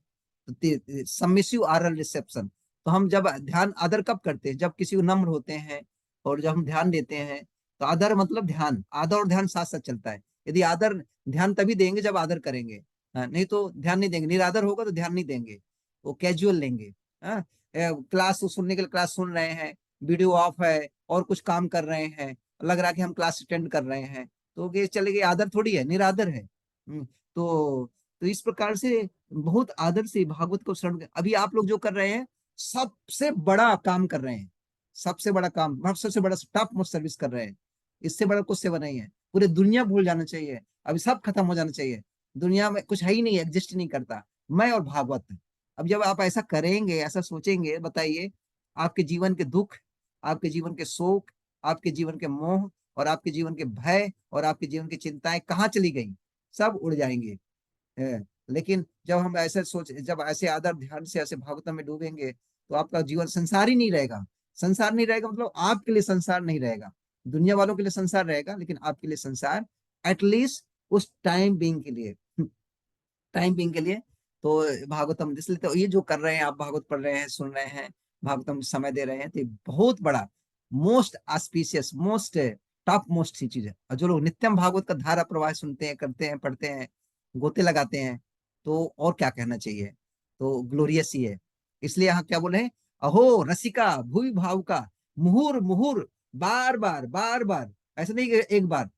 तो सबमिसिव ऑरल रिसेप्शन। तो हम जब ध्यान आदर कब करते हैं, जब किसी को नम्र होते हैं, और जब हम ध्यान देते हैं, तो आदर मतलब ध्यान, आदर और ध्यान साथ साथ चलता है। यदि आदर, ध्यान तभी देंगे जब आदर करेंगे, नहीं तो ध्यान नहीं देंगे। निरादर होगा तो ध्यान नहीं देंगे, वो कैजुअल लेंगे। क्लास सुनने के लिए क्लास सुन रहे हैं, वीडियो ऑफ है और कुछ काम कर रहे हैं, लग रहा है कि हम क्लास अटेंड कर रहे हैं, तो ये चले गए, आदर थोड़ी है, निरादर है। तो इस प्रकार से बहुत आदर से भागवत को श्रवण। अभी आप लोग जो कर रहे हैं, सबसे बड़ा काम कर रहे हैं, सबसे बड़ा काम, सबसे बड़ा टॉप मोस्ट सर्विस कर रहे हैं। इससे बड़ा कुछ सेवा नहीं है। पूरे दुनिया भूल जाना चाहिए, अभी सब खत्म हो जाना चाहिए। दुनिया में कुछ है ही नहीं, एग्जिस्ट नहीं करता, मैं और भागवत। अब जब आप ऐसा करेंगे, ऐसा सोचेंगे, बताइए आपके जीवन के दुख, आपके जीवन के शोक, आपके जीवन के मोह, और आपके जीवन के भय, और आपके जीवन की चिंताएं कहाँ चली गई, सब उड़ जाएंगे। लेकिन जब हम ऐसे सोच, जब ऐसे आदर ध्यान से ऐसे भागवतम में डूबेंगे, तो आपका जीवन संसार ही नहीं रहेगा। संसार नहीं रहेगा मतलब आपके लिए संसार नहीं रहेगा, दुनिया वालों के लिए संसार रहेगा, लेकिन आपके लिए संसार, एटलीस्ट उस टाइम बीइंग के लिए, टाइम बीइंग के लिए। तो भागवतम इसलिए, तो ये जो कर रहे हैं आप, भागवत पढ़ रहे हैं, सुन रहे हैं, भागवतम समय दे रहे हैं, तो बहुत बड़ा, most auspicious, most top most सी चीज है। और जो लोग नित्यम भागवत का धारा प्रवाह सुनते हैं, करते हैं, पढ़ते हैं, गोते लगाते हैं, तो और क्या कहना चाहिए, तो ग्लोरियस ही है। इसलिए यहाँ क्या बोले हैं, अहो रसिका भूवि भाव का, मुहुर मुहुर, बार बार बार बार, ऐसा नहीं कि एक बार,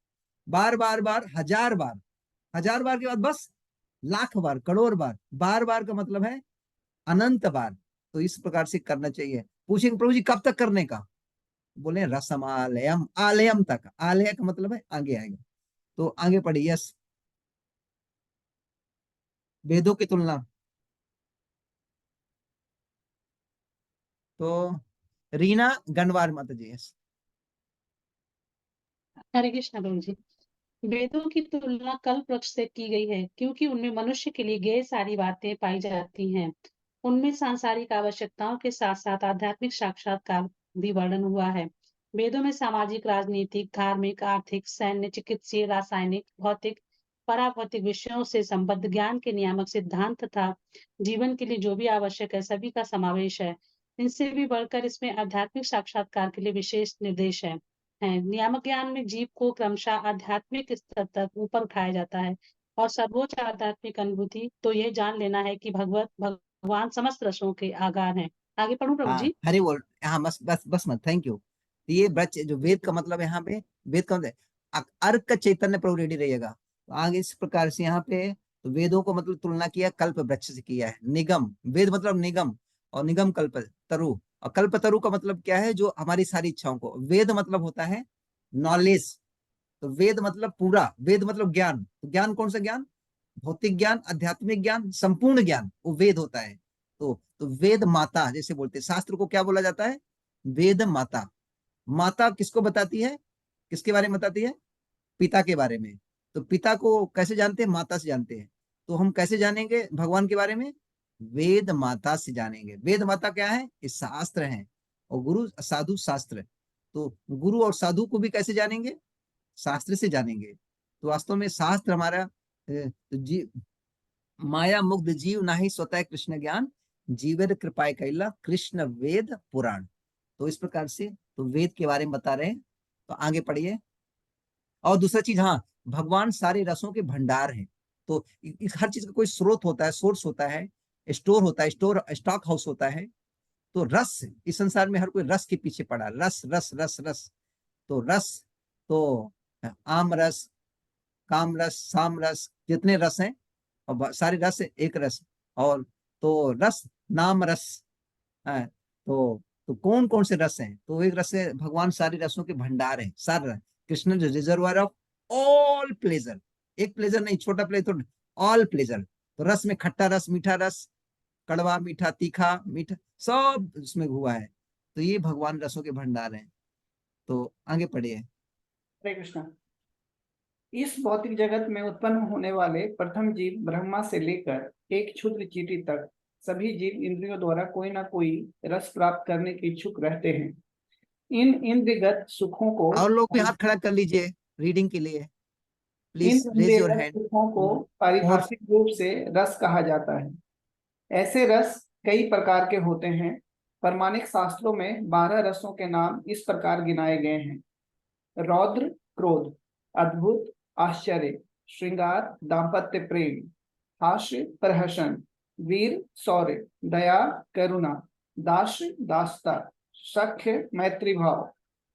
बार बार बार, हजार बार, हजार बार के बाद बस लाख बार, करोड़ बार, बार बार का मतलब है अनंत बार। तो इस प्रकार से करना चाहिए। पूछेंगे प्रभु जी कब तक करने का, बोले रसमालयम, आलयम तक, आलय का मतलब है आगे आएगा। तो आगे पढ़िए। यस, वेदों की तुलना। तो रीना गणवार माता जी। यस, हरे कृष्णा प्रभु जी। वेदों की तुलना कल्प वृक्ष से की गई है क्योंकि उनमें मनुष्य के लिए ढेर सारी बातें पाई जाती हैं। उनमें सांसारिक आवश्यकताओं के साथ साथ आध्यात्मिक साक्षात्कार भी वर्णन हुआ है। वेदों में सामाजिक, राजनीतिक, धार्मिक, आर्थिक, सैन्य, चिकित्सीय, रासायनिक, भौतिक, पराभौतिक विषयों से संबद्ध ज्ञान के नियामक सिद्धांत तथा जीवन के लिए जो भी आवश्यक है सभी का समावेश है। इनसे भी बढ़कर इसमें आध्यात्मिक साक्षात्कार के लिए विशेष निर्देश है। नियामक ज्ञान में जीव को क्रमशः आध्यात्मिक स्तर तक ऊपर उठाया जाता है और सर्वोच्च आध्यात्मिक अनुभूति तो यह जान लेना है कि भगवान समस्त रसों के आगार हैं। आगे पढ़ूं प्रभु हाँ जी? हरि बोल। हाँ बस बस बस मत, थैंक यू। ये वृक्ष जो वेद का मतलब यहाँ पे, वेद का मतलब अर्क चैतन्य प्रभु रेडी रहिएगा। तो आगे इस प्रकार से यहाँ पे तो वेदों को मतलब तुलना किया कल्प वृक्ष से किया है। निगम, वेद मतलब निगम, और निगम कल्प तरु, और कल्प तरु का मतलब क्या है, जो हमारी सारी इच्छाओं को। वेद मतलब होता है नॉलेज, तो वेद मतलब पूरा, वेद मतलब ज्ञान। तो ज्ञान कौन सा ज्ञान? भौतिक ज्ञान, आध्यात्मिक ज्ञान, संपूर्ण ज्ञान, वो वेद होता है। तो वेद माता जैसे बोलते हैं, शास्त्र को क्या बोला जाता है? वेद माता। माता किसको बताती है? किसके बारे में बताती है? पिता के बारे में। तो पिता को कैसे जानते हैं? माता से जानते हैं। तो हम कैसे जानेंगे भगवान के बारे में? वेद माता से जानेंगे। वेद माता क्या है? ये शास्त्र है, और गुरु साधु शास्त्र। तो गुरु और साधु को भी कैसे जानेंगे? शास्त्र से जानेंगे। तो वास्तव में शास्त्र हमारा माया मुग्ध जीव नाही स्वतः कृष्ण ज्ञान, जीवेर कृपाय कैला कृष्ण वेद पुराण। तो इस प्रकार से तो वेद के बारे में बता रहे हैं। तो आगे पढ़िए। और दूसरा चीज, हाँ, भगवान सारे रसों के भंडार हैं। तो हर चीज का कोई स्रोत होता है, सोर्स होता है, स्टोर होता है, स्टॉक हाउस होता है। तो रस, इस संसार में हर कोई रस के पीछे पड़ा, रस रस रस रस। तो रस, तो आम रस, काम रस, साम रस, जितने रस हैं, और सारे रस एक रस। और तो रस नाम रस है। तो कौन कौन से रस हैं? तो एक रस है, भगवान सारे रसों के भंडार है, सारे। Krishna reservoir of all pleasure, एक प्लेजर नहीं, छोटा प्लेजर, ऑल प्लेजर। तो रस में खट्टा रस, मीठा रस, कड़वा, मीठा, तीखा, मीठा, सब उसमें हुआ है। तो ये भगवान रसों के भंडार हैं। तो आगे पढ़िए। हरे कृष्णा। इस भौतिक जगत में उत्पन्न होने वाले प्रथम जीव ब्रह्मा से लेकर एक क्षुद्र चींटी तक सभी जीव इंद्रियों द्वारा कोई ना कोई रस प्राप्त करने के इच्छुक रहते हैं। इन इंद्रियगत सुखों को, और लोग भी हाथ खड़ा कर लीजिए रीडिंग के लिए, इन प्लीज रेज योर इंद्रियगत हैंड। सुखों को पारिभाषिक रूप से रस कहा जाता है। ऐसे रस कई प्रकार के होते हैं। प्रमाणिक शास्त्रों में 12 रसों के नाम इस प्रकार गिनाए गए हैं: रौद्र क्रोध, अद्भुत आश्चर्य, श्रृंगार दाम्पत्य प्रेम, हास्य प्रहसन, वीर शौर्य, दया करुणा, दास्य दासता, सख्य मैत्री भाव,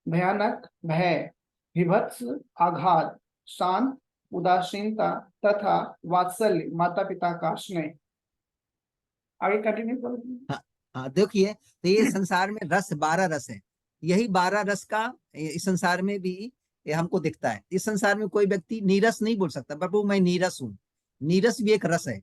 भयानक भय, विभत्स आघात, शांत उदासीनता तथा वात्सल्य माता पिता का स्नेह। आगे कंटिन्यू करो। हाँ देखिए, तो ये संसार में रस 12 रस है। यही 12 रस का इस संसार में भी ये हमको दिखता है। इस संसार में कोई व्यक्ति नीरस नहीं बोल सकता, प्रभु मैं नीरस हूँ। नीरस भी एक रस है।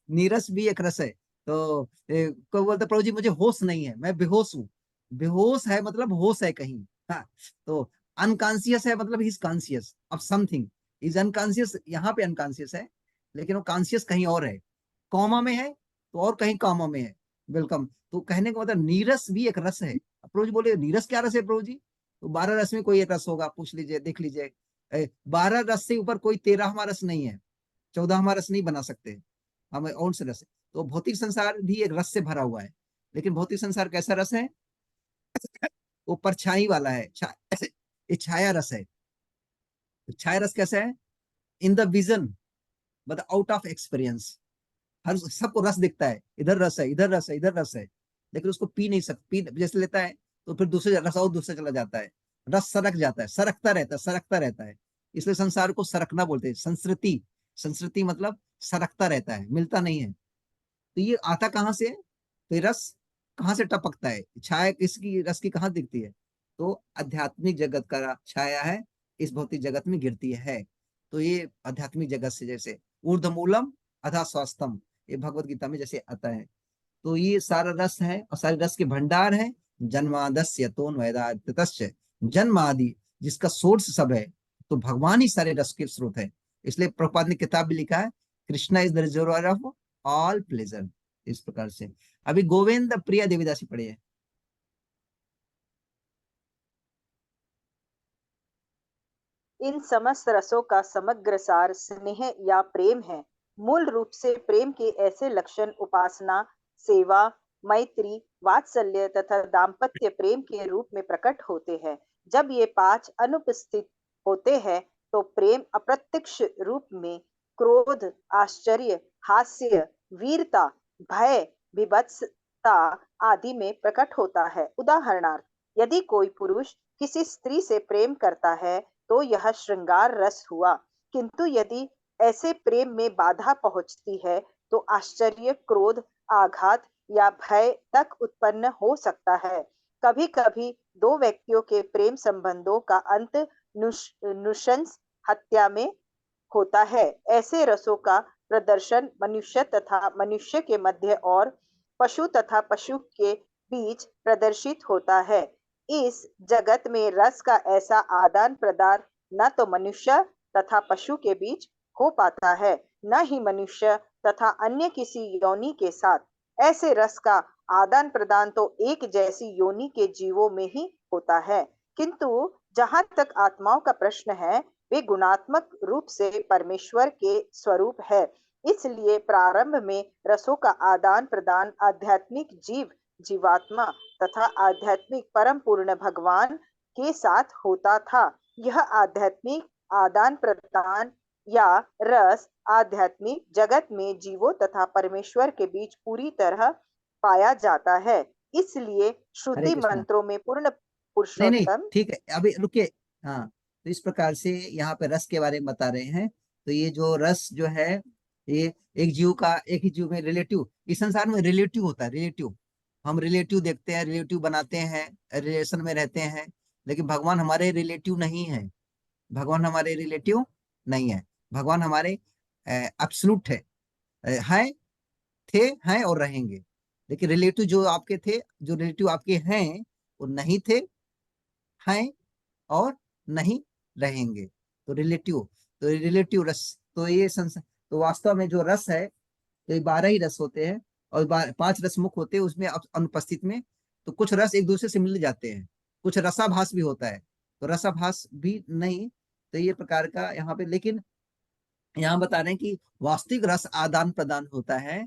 नीरस भी एक रस है। तो कोई बोलता प्रभु जी मुझे होश नहीं है, मैं बेहोश हूँ। बेहोश है मतलब होश है कहीं। हाँ, तो अनकॉन्सियस है मतलब he is conscious of something. Is unconscious, यहाँ पे अनकॉन्सियस है, लेकिन वो कॉन्सियस कहीं और है। कॉमा में है तो और कहीं कॉमा में है। वेलकम। तो कहने का मतलब नीरस भी एक रस है। प्रभु जी बोले नीरस क्या रस है प्रभु जी? तो 12 रस में कोई एक रस होगा, पूछ लीजिए, देख लीजिए। 12 रस से ऊपर कोई 13वां रस नहीं है, 14वां रस नहीं बना सकते हम, और से रस है। तो भौतिक संसार भी एक रस से भरा हुआ है। लेकिन भौतिक संसार कैसा रस है? वो परछाई वाला है, ये छाया रस है। छाया रस कैसा है? In the vision but out of experience. हर सबको रस दिखता है, इधर रस है, इधर रस है, इधर रस है, लेकिन उसको पी नहीं सकता। पी जैसे लेता है तो फिर दूसरे रस और दूसरे चला जाता है। रस सरक जाता है, सरकता रहता है, सरकता रहता है। इसलिए संसार को सरकना बोलते हैं। संस्कृति, संस्कृति मतलब सरकता रहता है, मिलता नहीं है। तो ये आता कहाँ से है? तो ये रस कहाँ से टपकता है? छाया किसकी, रस की कहाँ दिखती है? तो आध्यात्मिक जगत का छाया है, इस भौतिक जगत में गिरती है। तो ये आध्यात्मिक जगत से, जैसे ऊर्ध्वमूलम अधा स्वास्थम, ये भगवत गीता में जैसे आता है। तो ये सारा रस है और सारे रस के भंडार है। जन्मादस्य तोन वेदातस्य, जन्म आदि जिसका सोर्स सब है, तो भगवान ही सारे रस के स्रोत है। इसलिए प्रभुपाद ने किताब भी लिखा है, Krishna is the reservoir of all pleasure. इस प्रकार से अभी गोविंद प्रिया देवीदासी पढ़िए। इन समस्त रसों का समग्र सार स्नेह या प्रेम है। मूल रूप से प्रेम के ऐसे लक्षण उपासना, सेवा, मैत्री, वात्सल्य तथा दाम्पत्य प्रेम के रूप में प्रकट होते हैं। जब ये पांच अनुपस्थित होते हैं तो प्रेम अप्रत्यक्ष रूप में क्रोध, आश्चर्य, हास्य, वीरता, भय, बीभत्सता आदि में प्रकट होता है। उदाहरणार्थ, यदि कोई पुरुष किसी स्त्री से प्रेम करता है तो यह श्रृंगार रस हुआ, किंतु यदि ऐसे प्रेम में बाधा पहुंचती है तो आश्चर्य, क्रोध, आघात या भय तक उत्पन्न हो सकता है। कभी कभी दो व्यक्तियों के प्रेम संबंधों का अंत नृशंस हत्या में होता है। ऐसे रसों का प्रदर्शन मनुष्य तथा मनुष्य के मध्य और पशु तथा पशु के बीच प्रदर्शित होता है। इस जगत में रस का ऐसा आदान प्रदान न तो मनुष्य तथा पशु के बीच हो पाता है, न ही मनुष्य तथा अन्य किसी योनि के साथ। ऐसे रस का आदान प्रदान तो एक जैसी योनि के जीवों में ही होता है, किंतु जहां तक आत्माओं का प्रश्न है, वे गुणात्मक रूप से परमेश्वर के स्वरूप है। इसलिए प्रारंभ में रसों का आदान प्रदान आध्यात्मिक जीव, जीवात्मा तथा आध्यात्मिक परम पूर्ण भगवान के साथ होता था। यह आध्यात्मिक आदान प्रदान या रस आध्यात्मिक जगत में जीवों तथा परमेश्वर के बीच पूरी तरह पाया जाता है। इसलिए हरे श्रुति कृष्णा। मंत्रों में पूर्ण नहीं पुरुषोत्तम ठीक है, अभी रुकिए। हाँ, तो इस प्रकार से यहाँ पे रस के बारे में बता रहे हैं। तो ये जो रस जो है, ये एक जीव का, एक ही जीव में रिलेटिव, इस संसार में रिलेटिव होता है। रिलेटिव, हम रिलेटिव देखते हैं, रिलेटिव बनाते हैं, रिलेशन में रहते हैं, लेकिन भगवान हमारे रिलेटिव नहीं है। भगवान हमारे रिलेटिव नहीं है। भगवान हमारे एब्सोल्यूट है, हैं, थे, हैं और रहेंगे। लेकिन रिलेटिव जो आपके थे, जो रिलेटिव आपके हैं, वो नहीं थे, हैं और नहीं रहेंगे। तो रिलेटिव रस, तो ये तो वास्तव में जो रस है, तो ये 12 ही रस होते हैं और 5 रस मुख होते हैं उसमें अनुपस्थित में। तो कुछ रस एक दूसरे से मिल जाते हैं, कुछ रसाभास भी होता है, तो रसाभास भी नहीं। तो ये प्रकार का यहाँ पे, लेकिन यहाँ बता रहे हैं कि वास्तविक रस आदान प्रदान होता है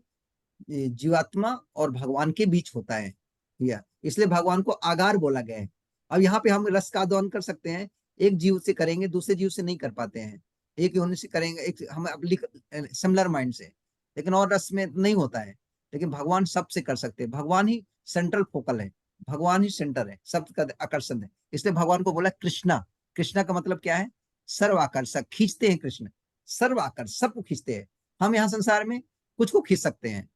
जीवात्मा और भगवान के बीच होता है। या इसलिए भगवान को आगार बोला गया है। अब यहाँ पे हम रस का आदान कर सकते हैं, एक जीव से करेंगे, दूसरे जीव से नहीं कर पाते हैं। एक योनि से करेंगे, एक हम सिमिलर माइंड से, लेकिन और रस में नहीं होता है। लेकिन भगवान सबसे कर सकते हैं। भगवान ही सेंट्रल फोकल है, भगवान ही सेंटर है, सब का आकर्षण है। इसलिए भगवान को बोला कृष्णा। कृष्णा का मतलब क्या है? सर्व आकर्षक, खींचते हैं कृष्ण, सर्व आकर्षक, सबको खींचते हैं। हम यहाँ संसार में कुछ को खींच सकते हैं,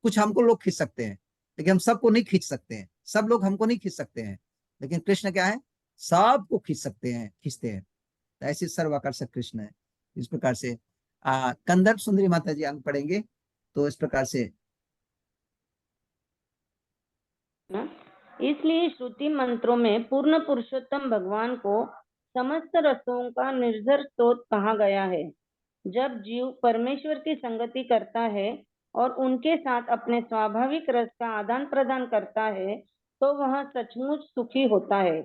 कुछ हमको लोग खींच सकते हैं, लेकिन हम सबको नहीं खींच सकते हैं। सब लोग हमको नहीं खींच सकते हैं, लेकिन कृष्ण क्या है? सबको खींच सकते हैं, खींचते हैं। तो ऐसे सर्वाकर्षक कृष्ण है। इस प्रकार से कंदर्प सुंदरी माता जी अंग पढ़ेंगे। तो इस प्रकार से इसलिए श्रुति मंत्रों में पूर्ण पुरुषोत्तम भगवान को समस्त रसों का निर्जर स्रोत कहा गया है। जब जीव परमेश्वर की संगति करता है और उनके साथ अपने स्वाभाविक रस का आदान प्रदान करता है तो वह सचमुच सुखी होता है।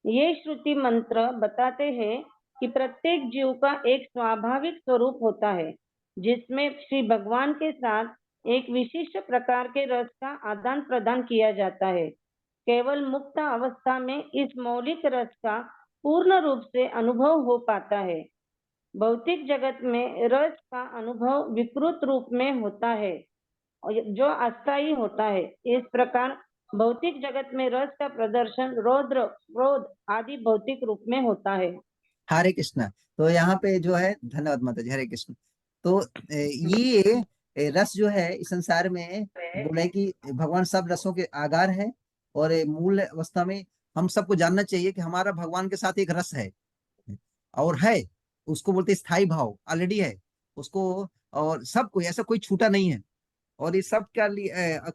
ये श्रुति मंत्र बताते हैं कि प्रत्येक जीव का एक स्वाभाविक स्वरूप होता है जिसमें श्री भगवान के साथ एक विशिष्ट प्रकार के रस का आदान प्रदान किया जाता है। केवल मुक्त अवस्था में इस मौलिक रस का पूर्ण रूप से अनुभव हो पाता है। भौतिक जगत में रस का अनुभव विकृत रूप में होता है जो अस्थायी होता है। इस प्रकार भौतिक जगत में रस का प्रदर्शन रौद्र, क्रोध आदि भौतिक रूप में होता है। हरे कृष्ण। तो यहाँ पे जो है, धन्यवाद माता जी, हरे कृष्ण। तो ये रस जो है इस संसार में बोला है कि भगवान सब रसों के आगार है। और मूल अवस्था में हम सबको जानना चाहिए कि हमारा भगवान के साथ एक रस है, और है, उसको बोलते स्थायी भाव, ऑलरेडी है उसको। और सबको, ऐसा कोई छूटा नहीं है। और ये सब क्या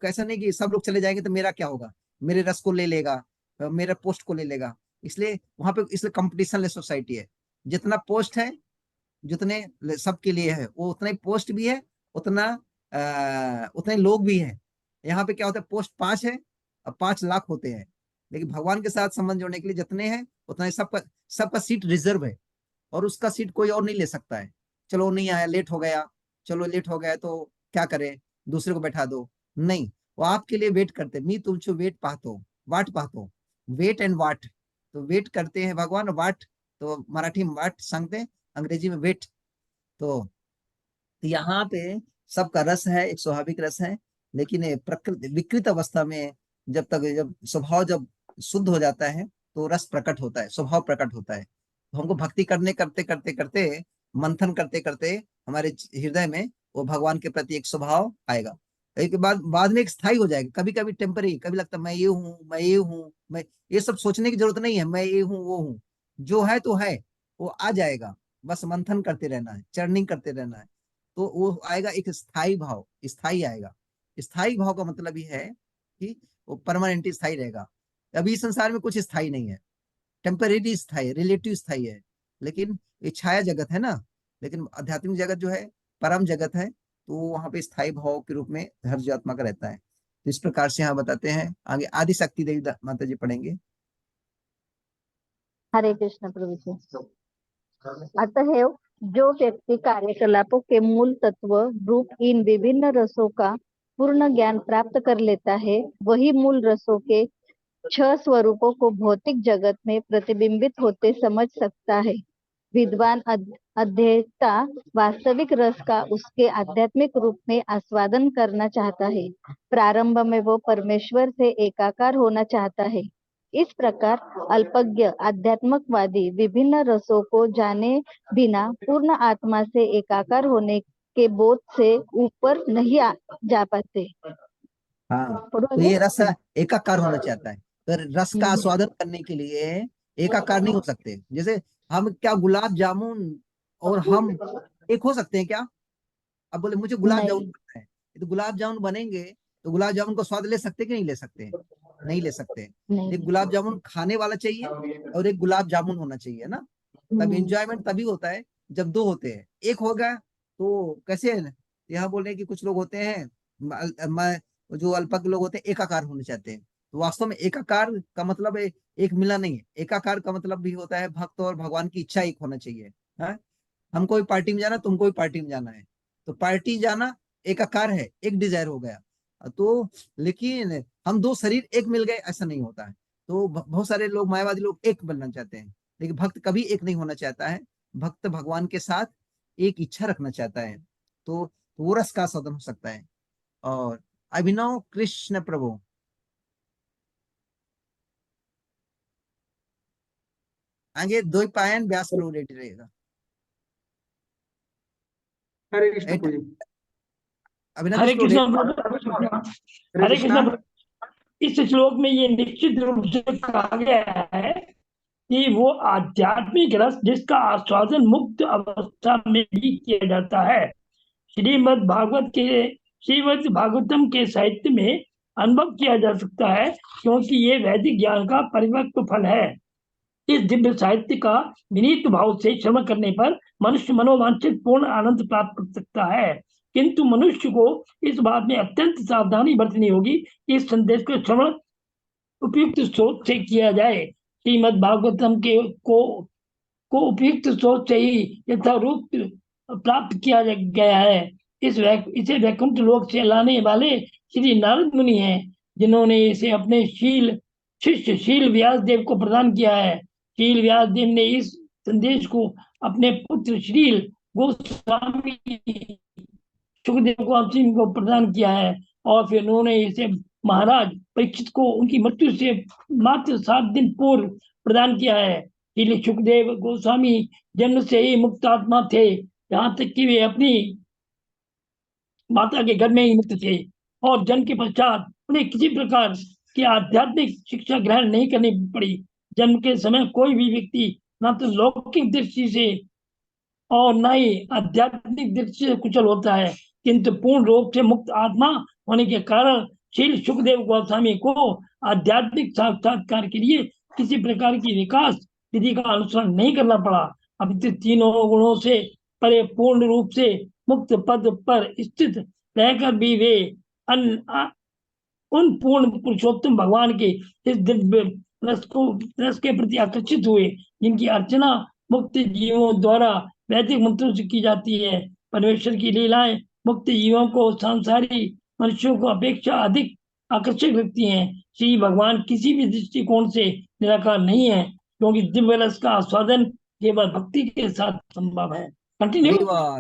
ऐसा नहीं कि सब लोग चले जाएंगे तो मेरा क्या होगा, मेरे रस को ले लेगा, मेरे पोस्ट को ले लेगा। इसलिए वहां पे, इसलिए कंपटीशन लेस सोसाइटी है। जितना पोस्ट है, जितने सबके लिए है, वो उतना ही पोस्ट भी है, उतना उतने लोग भी है। यहाँ पे क्या होता है, पोस्ट 5 है और 5 लाख होते हैं, लेकिन भगवान के साथ संबंध जोड़ने के लिए जितने हैं उतना ही सबका सीट रिजर्व है, और उसका सीट कोई और नहीं ले सकता है। चलो नहीं आया, लेट हो गया, चलो लेट हो गया तो क्या करें, दूसरे को बैठा दो, नहीं, वो आपके लिए वेट करते। मी तुमको वेट पाहतो, वाट पाहतो, वेट एंड वाट, तो वेट करते हैं भगवान, वाट तो मराठी में वाट सांगते, अंग्रेजी में वेट। तो यहाँ पे सबका रस है, एक स्वाभाविक रस है, लेकिन प्रकृति विकृत अवस्था में जब स्वभाव जब शुद्ध हो जाता है तो रस प्रकट होता है, स्वभाव प्रकट होता है। तो हमको भक्ति करते करते मंथन करते करते हमारे हृदय में वो भगवान के प्रति एक स्वभाव आएगा। एक बाद में एक स्थायी हो जाएगा, कभी कभी टेम्पररी, कभी लगता है मैं ये हूँ, मैं ये हूँ, मैं ये सब सोचने की जरूरत नहीं है, मैं ये हूँ वो हूँ, जो है तो है, वो आ जाएगा, बस मंथन करते रहना है, चर्निंग करते रहना है, तो वो आएगा एक स्थायी भाव, स्थायी आएगा। स्थायी भाव का मतलब ये है कि वो परमानेंट स्थायी रहेगा। अभी संसार में कुछ स्थायी नहीं है, टेम्परेरी स्थायी, रिलेटिव स्थायी है, लेकिन ये छाया जगत है ना, लेकिन आध्यात्मिक जगत जो है परम जगत है, तो वहां पे स्थायी भाव के रूप में हर जीवात्मा का रहता है। तो इस प्रकार से यहाँ बताते हैं। आगे आदि शक्ति देवी माता जी पढ़ेंगे। हरे कृष्ण प्रभु जी। अतएव जो व्यक्ति कार्यकलापों के मूल तत्व रूप इन विभिन्न रसों का पूर्ण ज्ञान प्राप्त कर लेता है, वही मूल रसों के 6 स्वरूपों को भौतिक जगत में प्रतिबिंबित होते समझ सकता है। विद्वान अध्येता वास्तविक रस का उसके आध्यात्मिक रूप में आस्वादन करना चाहता है। प्रारंभ में वो परमेश्वर से एकाकार होना चाहता है। इस प्रकार अल्पज्ञ आध्यात्मिकवादी विभिन्न रसों को जाने बिना पूर्ण आत्मा से एकाकार होने के बोध से ऊपर नहीं जा पाते। हाँ, तो ये रस एकाकार होना चाहता है, तो रस का आस्वादन करने के लिए एकाकार नहीं हो सकते। जैसे हम क्या गुलाब जामुन और हम एक हो सकते हैं क्या? अब बोले मुझे गुलाब जामुन बनना है, तो गुलाब जामुन बनेंगे तो गुलाब जामुन का स्वाद ले सकते कि नहीं ले सकते? नहीं ले सकते। एक गुलाब जामुन खाने वाला चाहिए और एक गुलाब जामुन होना चाहिए ना, तब एंजॉयमेंट तभी होता है जब दो होते हैं। एक हो गया तो कैसे है, यहाँ बोल रहे हैं कि कुछ लोग होते हैं जो अल्पज्ञ लोग होते हैं एकाकार होना चाहते हैं, तो वास्तव में एकाकार का मतलब है एक मिला नहीं है। एकाकार का मतलब भी होता है भक्त और भगवान की इच्छा एक होना चाहिए। है हमको भी पार्टी में जाना, तुमको भी पार्टी में जाना है, तो पार्टी जाना एकाकार है, एक डिजायर हो गया। तो लेकिन हम 2 शरीर एक मिल गए ऐसा नहीं होता है। तो बहुत सारे लोग मायावादी लोग एक बनना चाहते हैं, लेकिन भक्त कभी एक नहीं होना चाहता है। भक्त भगवान के साथ एक इच्छा रखना चाहता है, तो वो रस का आस्वादन हो सकता है। और अभिनव कृष्ण प्रभु, आगे द्वैपायन व्यास प्रभु रेडी रहेगा। हरे कृष्ण प्रभु। हरे कृष्ण। हरे कृष्ण। इस श्लोक में ये निश्चित रूप से कहा गया है कि वो आध्यात्मिक रस जिसका आस्वादन मुक्त अवस्था में भी किया जाता है, श्रीमद् भागवतम के साहित्य में अनुभव किया जा सकता है, क्योंकि ये वैदिक ज्ञान का परिपक्व फल है। इस दिव्य साहित्य का विनीत भाव से श्रवण करने पर मनुष्य मनोवांछित पूर्ण आनंद प्राप्त कर सकता है, किंतु मनुष्य को इस बात में अत्यंत सावधानी बरतनी होगी कि इस संदेश का श्रवण उपयुक्त सोच से किया जाए। श्रीमद् भागवतम को उपयुक्त सोच से ही यथारूप प्राप्त किया गया है। इसे वैकुंठ लोक से लाने वाले श्री नारद मुनि हैं, जिन्होंने इसे अपने शिष्य शील व्यास देव को प्रदान किया है। शील व्यास देव ने इस संदेश को अपने पुत्र श्रील गोस्वामी सुखदेव गोस्वामी को प्रदान किया है, और फिर उन्होंने इसे महाराज परीक्षित को उनकी मृत्यु से मात्र 7 दिन पूर्व प्रदान किया है। श्री सुखदेव गोस्वामी जन्म से ही मुक्त आत्मा थे, यहाँ तक कि वे अपनी माता के घर में ही मुक्त थे, और जन्म के पश्चात उन्हें किसी प्रकार की आध्यात्मिक शिक्षा ग्रहण नहीं करनी पड़ी। जन्म के समय कोई भी व्यक्ति न तो लौकिक दृष्टि से और न ही आध्यात्मिक दृष्टि से कुशल होता है, किंतु पूर्ण रूप से मुक्त आत्मा होने के कारण श्री सुखदेव गोस्वामी को आध्यात्मिक साक्षात्कार के लिए किसी प्रकार की विकास विधि का अनुसरण नहीं करना पड़ा। अभी तीनों गुणों से परे पूर्ण रूप से मुक्त पद पर स्थित रहकर भी वे उन पूर्ण पुरुषोत्तम भगवान के इस दिव्य रस के प्रति आकर्षित हुए, जिनकी अर्चना मुक्त जीवों द्वारा वैदिक मंत्रों से की जाती है। परमेश्वर की लीलाएं मुक्त जीवों को सांसारिक मनुष्यों को अपेक्षा अधिक आकर्षक लगती हैं। श्री भगवान किसी भी दृष्टिकोण से निराकार नहीं है, क्योंकि दिव्य रस का आस्वादन केवल भक्ति के साथ संभव है। Continue.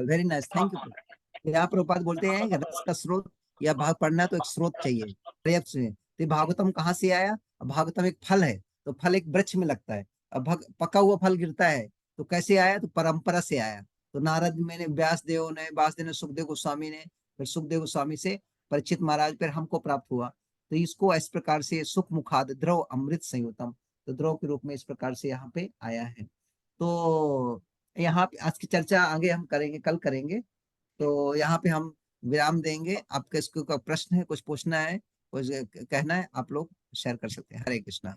Very nice, thank you. यहाँ प्रभुपाद बोलते हैं कि रस का स्रोत या भाग पढ़ना तो एक स्रोत चाहिए पर्याप्त से। तो भागवतम कहाँ से आया? भागवतम एक फल है, तो फल एक वृक्ष में लगता है। अब पका हुआ फल गिरता है तो कैसे आया? तो परंपरा से आया। तो नारद मैंने व्यासदेव ने सुखदेव गोस्वामी ने, फिर सुखदेव गोस्वामी से परीक्षित महाराज, फिर हमको प्राप्त हुआ। तो इसको इस प्रकार से सुख मुखाद द्रव अमृत संयुतम, तो द्रव के रूप में इस प्रकार से यहाँ पे आया है। तो यहाँ पे आज की चर्चा आगे हम करेंगे, कल करेंगे। तो यहाँ पे हम विराम देंगे। आपका इसको का प्रश्न है, कुछ पूछना है, कुछ कहना है, आप लोग शेयर कर सकते हैं। हरे कृष्णा।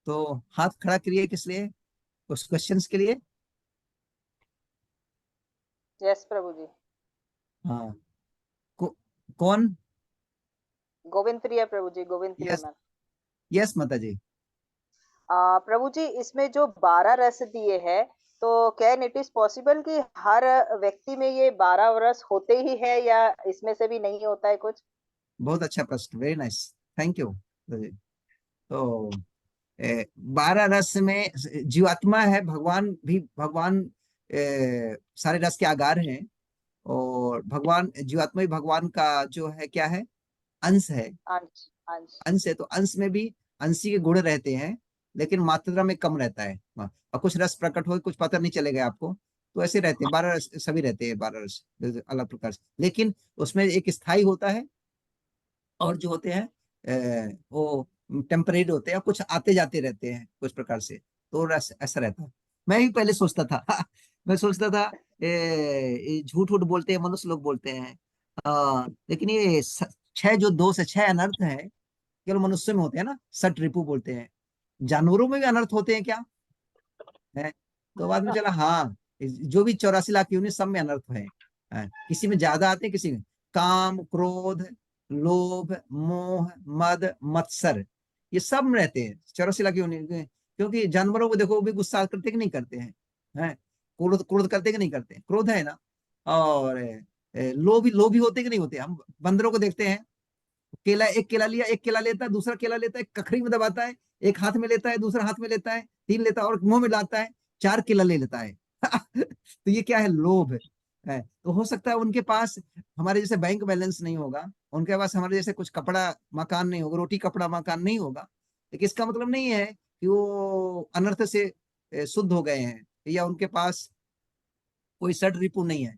तो हाथ खड़ा करिए, किस लिए? कुछ क्वेश्चंस के लिए। यस प्रभु जी। हाँ, कौन? गोविंद प्रिया प्रभु जी, गोविंद प्रिया मैम। यस माता जी। प्रभु जी, इसमें जो 12 रस दिए हैं, तो कैन इट इज पॉसिबल कि हर व्यक्ति में ये 12 रस होते ही है, या इसमें से भी नहीं होता है कुछ? बहुत अच्छा प्रश्न, वेरी नाइस, थैंक यू। तो 12 रस में जीवात्मा है, भगवान सारे रस के आगार हैं, और भगवान जीवात्मा ही भगवान का जो है क्या है, अंश है। अंश है, तो अंश में भी अंशी के गुण रहते हैं, लेकिन मात्रा में कम रहता है। और कुछ रस प्रकट हो, कुछ पता नहीं चलेगा आपको, तो ऐसे रहते हैं। 12 रस सभी रहते हैं, 12 रस अलग प्रकार से, लेकिन उसमें एक स्थायी होता है, और जो होते हैं वो टेम्परेरी होते हैं, कुछ आते जाते रहते हैं कुछ प्रकार से। तो रस ऐसा रहता है। मैं भी पहले सोचता था मैं सोचता था झूठ उठ बोलते हैं मनुष्य लोग, बोलते हैं लेकिन ये 6 जो 2 से 6 अनर्थ है केवल मनुष्य में होते हैं ना, सट रिपु बोलते हैं। जानवरों में भी अनर्थ होते हैं क्या है? तो बाद में चला, हाँ, जो भी 84 लाख यूनिट सब में अनर्थ है। किसी में ज्यादा आते हैं, किसी में काम, क्रोध, लोभ, मोह, मद, मत्सर, ये सब में रहते हैं 84 लाख यूनिट। क्योंकि जानवरों को देखो, वो भी गुस्सा करते कि नहीं करते हैं? क्रोध करते कि नहीं करते? क्रोध है ना। और लोभी होते कि नहीं होते? हम बंदरों को देखते हैं, एक केला लिया, एक केला लेता है, दूसरा केला लेता है, कखरी में दबाता है, एक हाथ में लेता है, दूसरा हाथ में लेता है, 3 लेता है, और मुंह में लाता है, 4 केला ले लेता है तो ये क्या है? लोभ है। तो हो सकता है उनके पास हमारे जैसे बैंक बैलेंस नहीं होगा, उनके पास हमारे जैसे कुछ कपड़ा मकान नहीं होगा, रोटी कपड़ा मकान नहीं होगा, लेकिन इसका मतलब नहीं है कि वो अनर्थ से शुद्ध हो गए हैं, या उनके पास कोई सट रिपु नहीं है।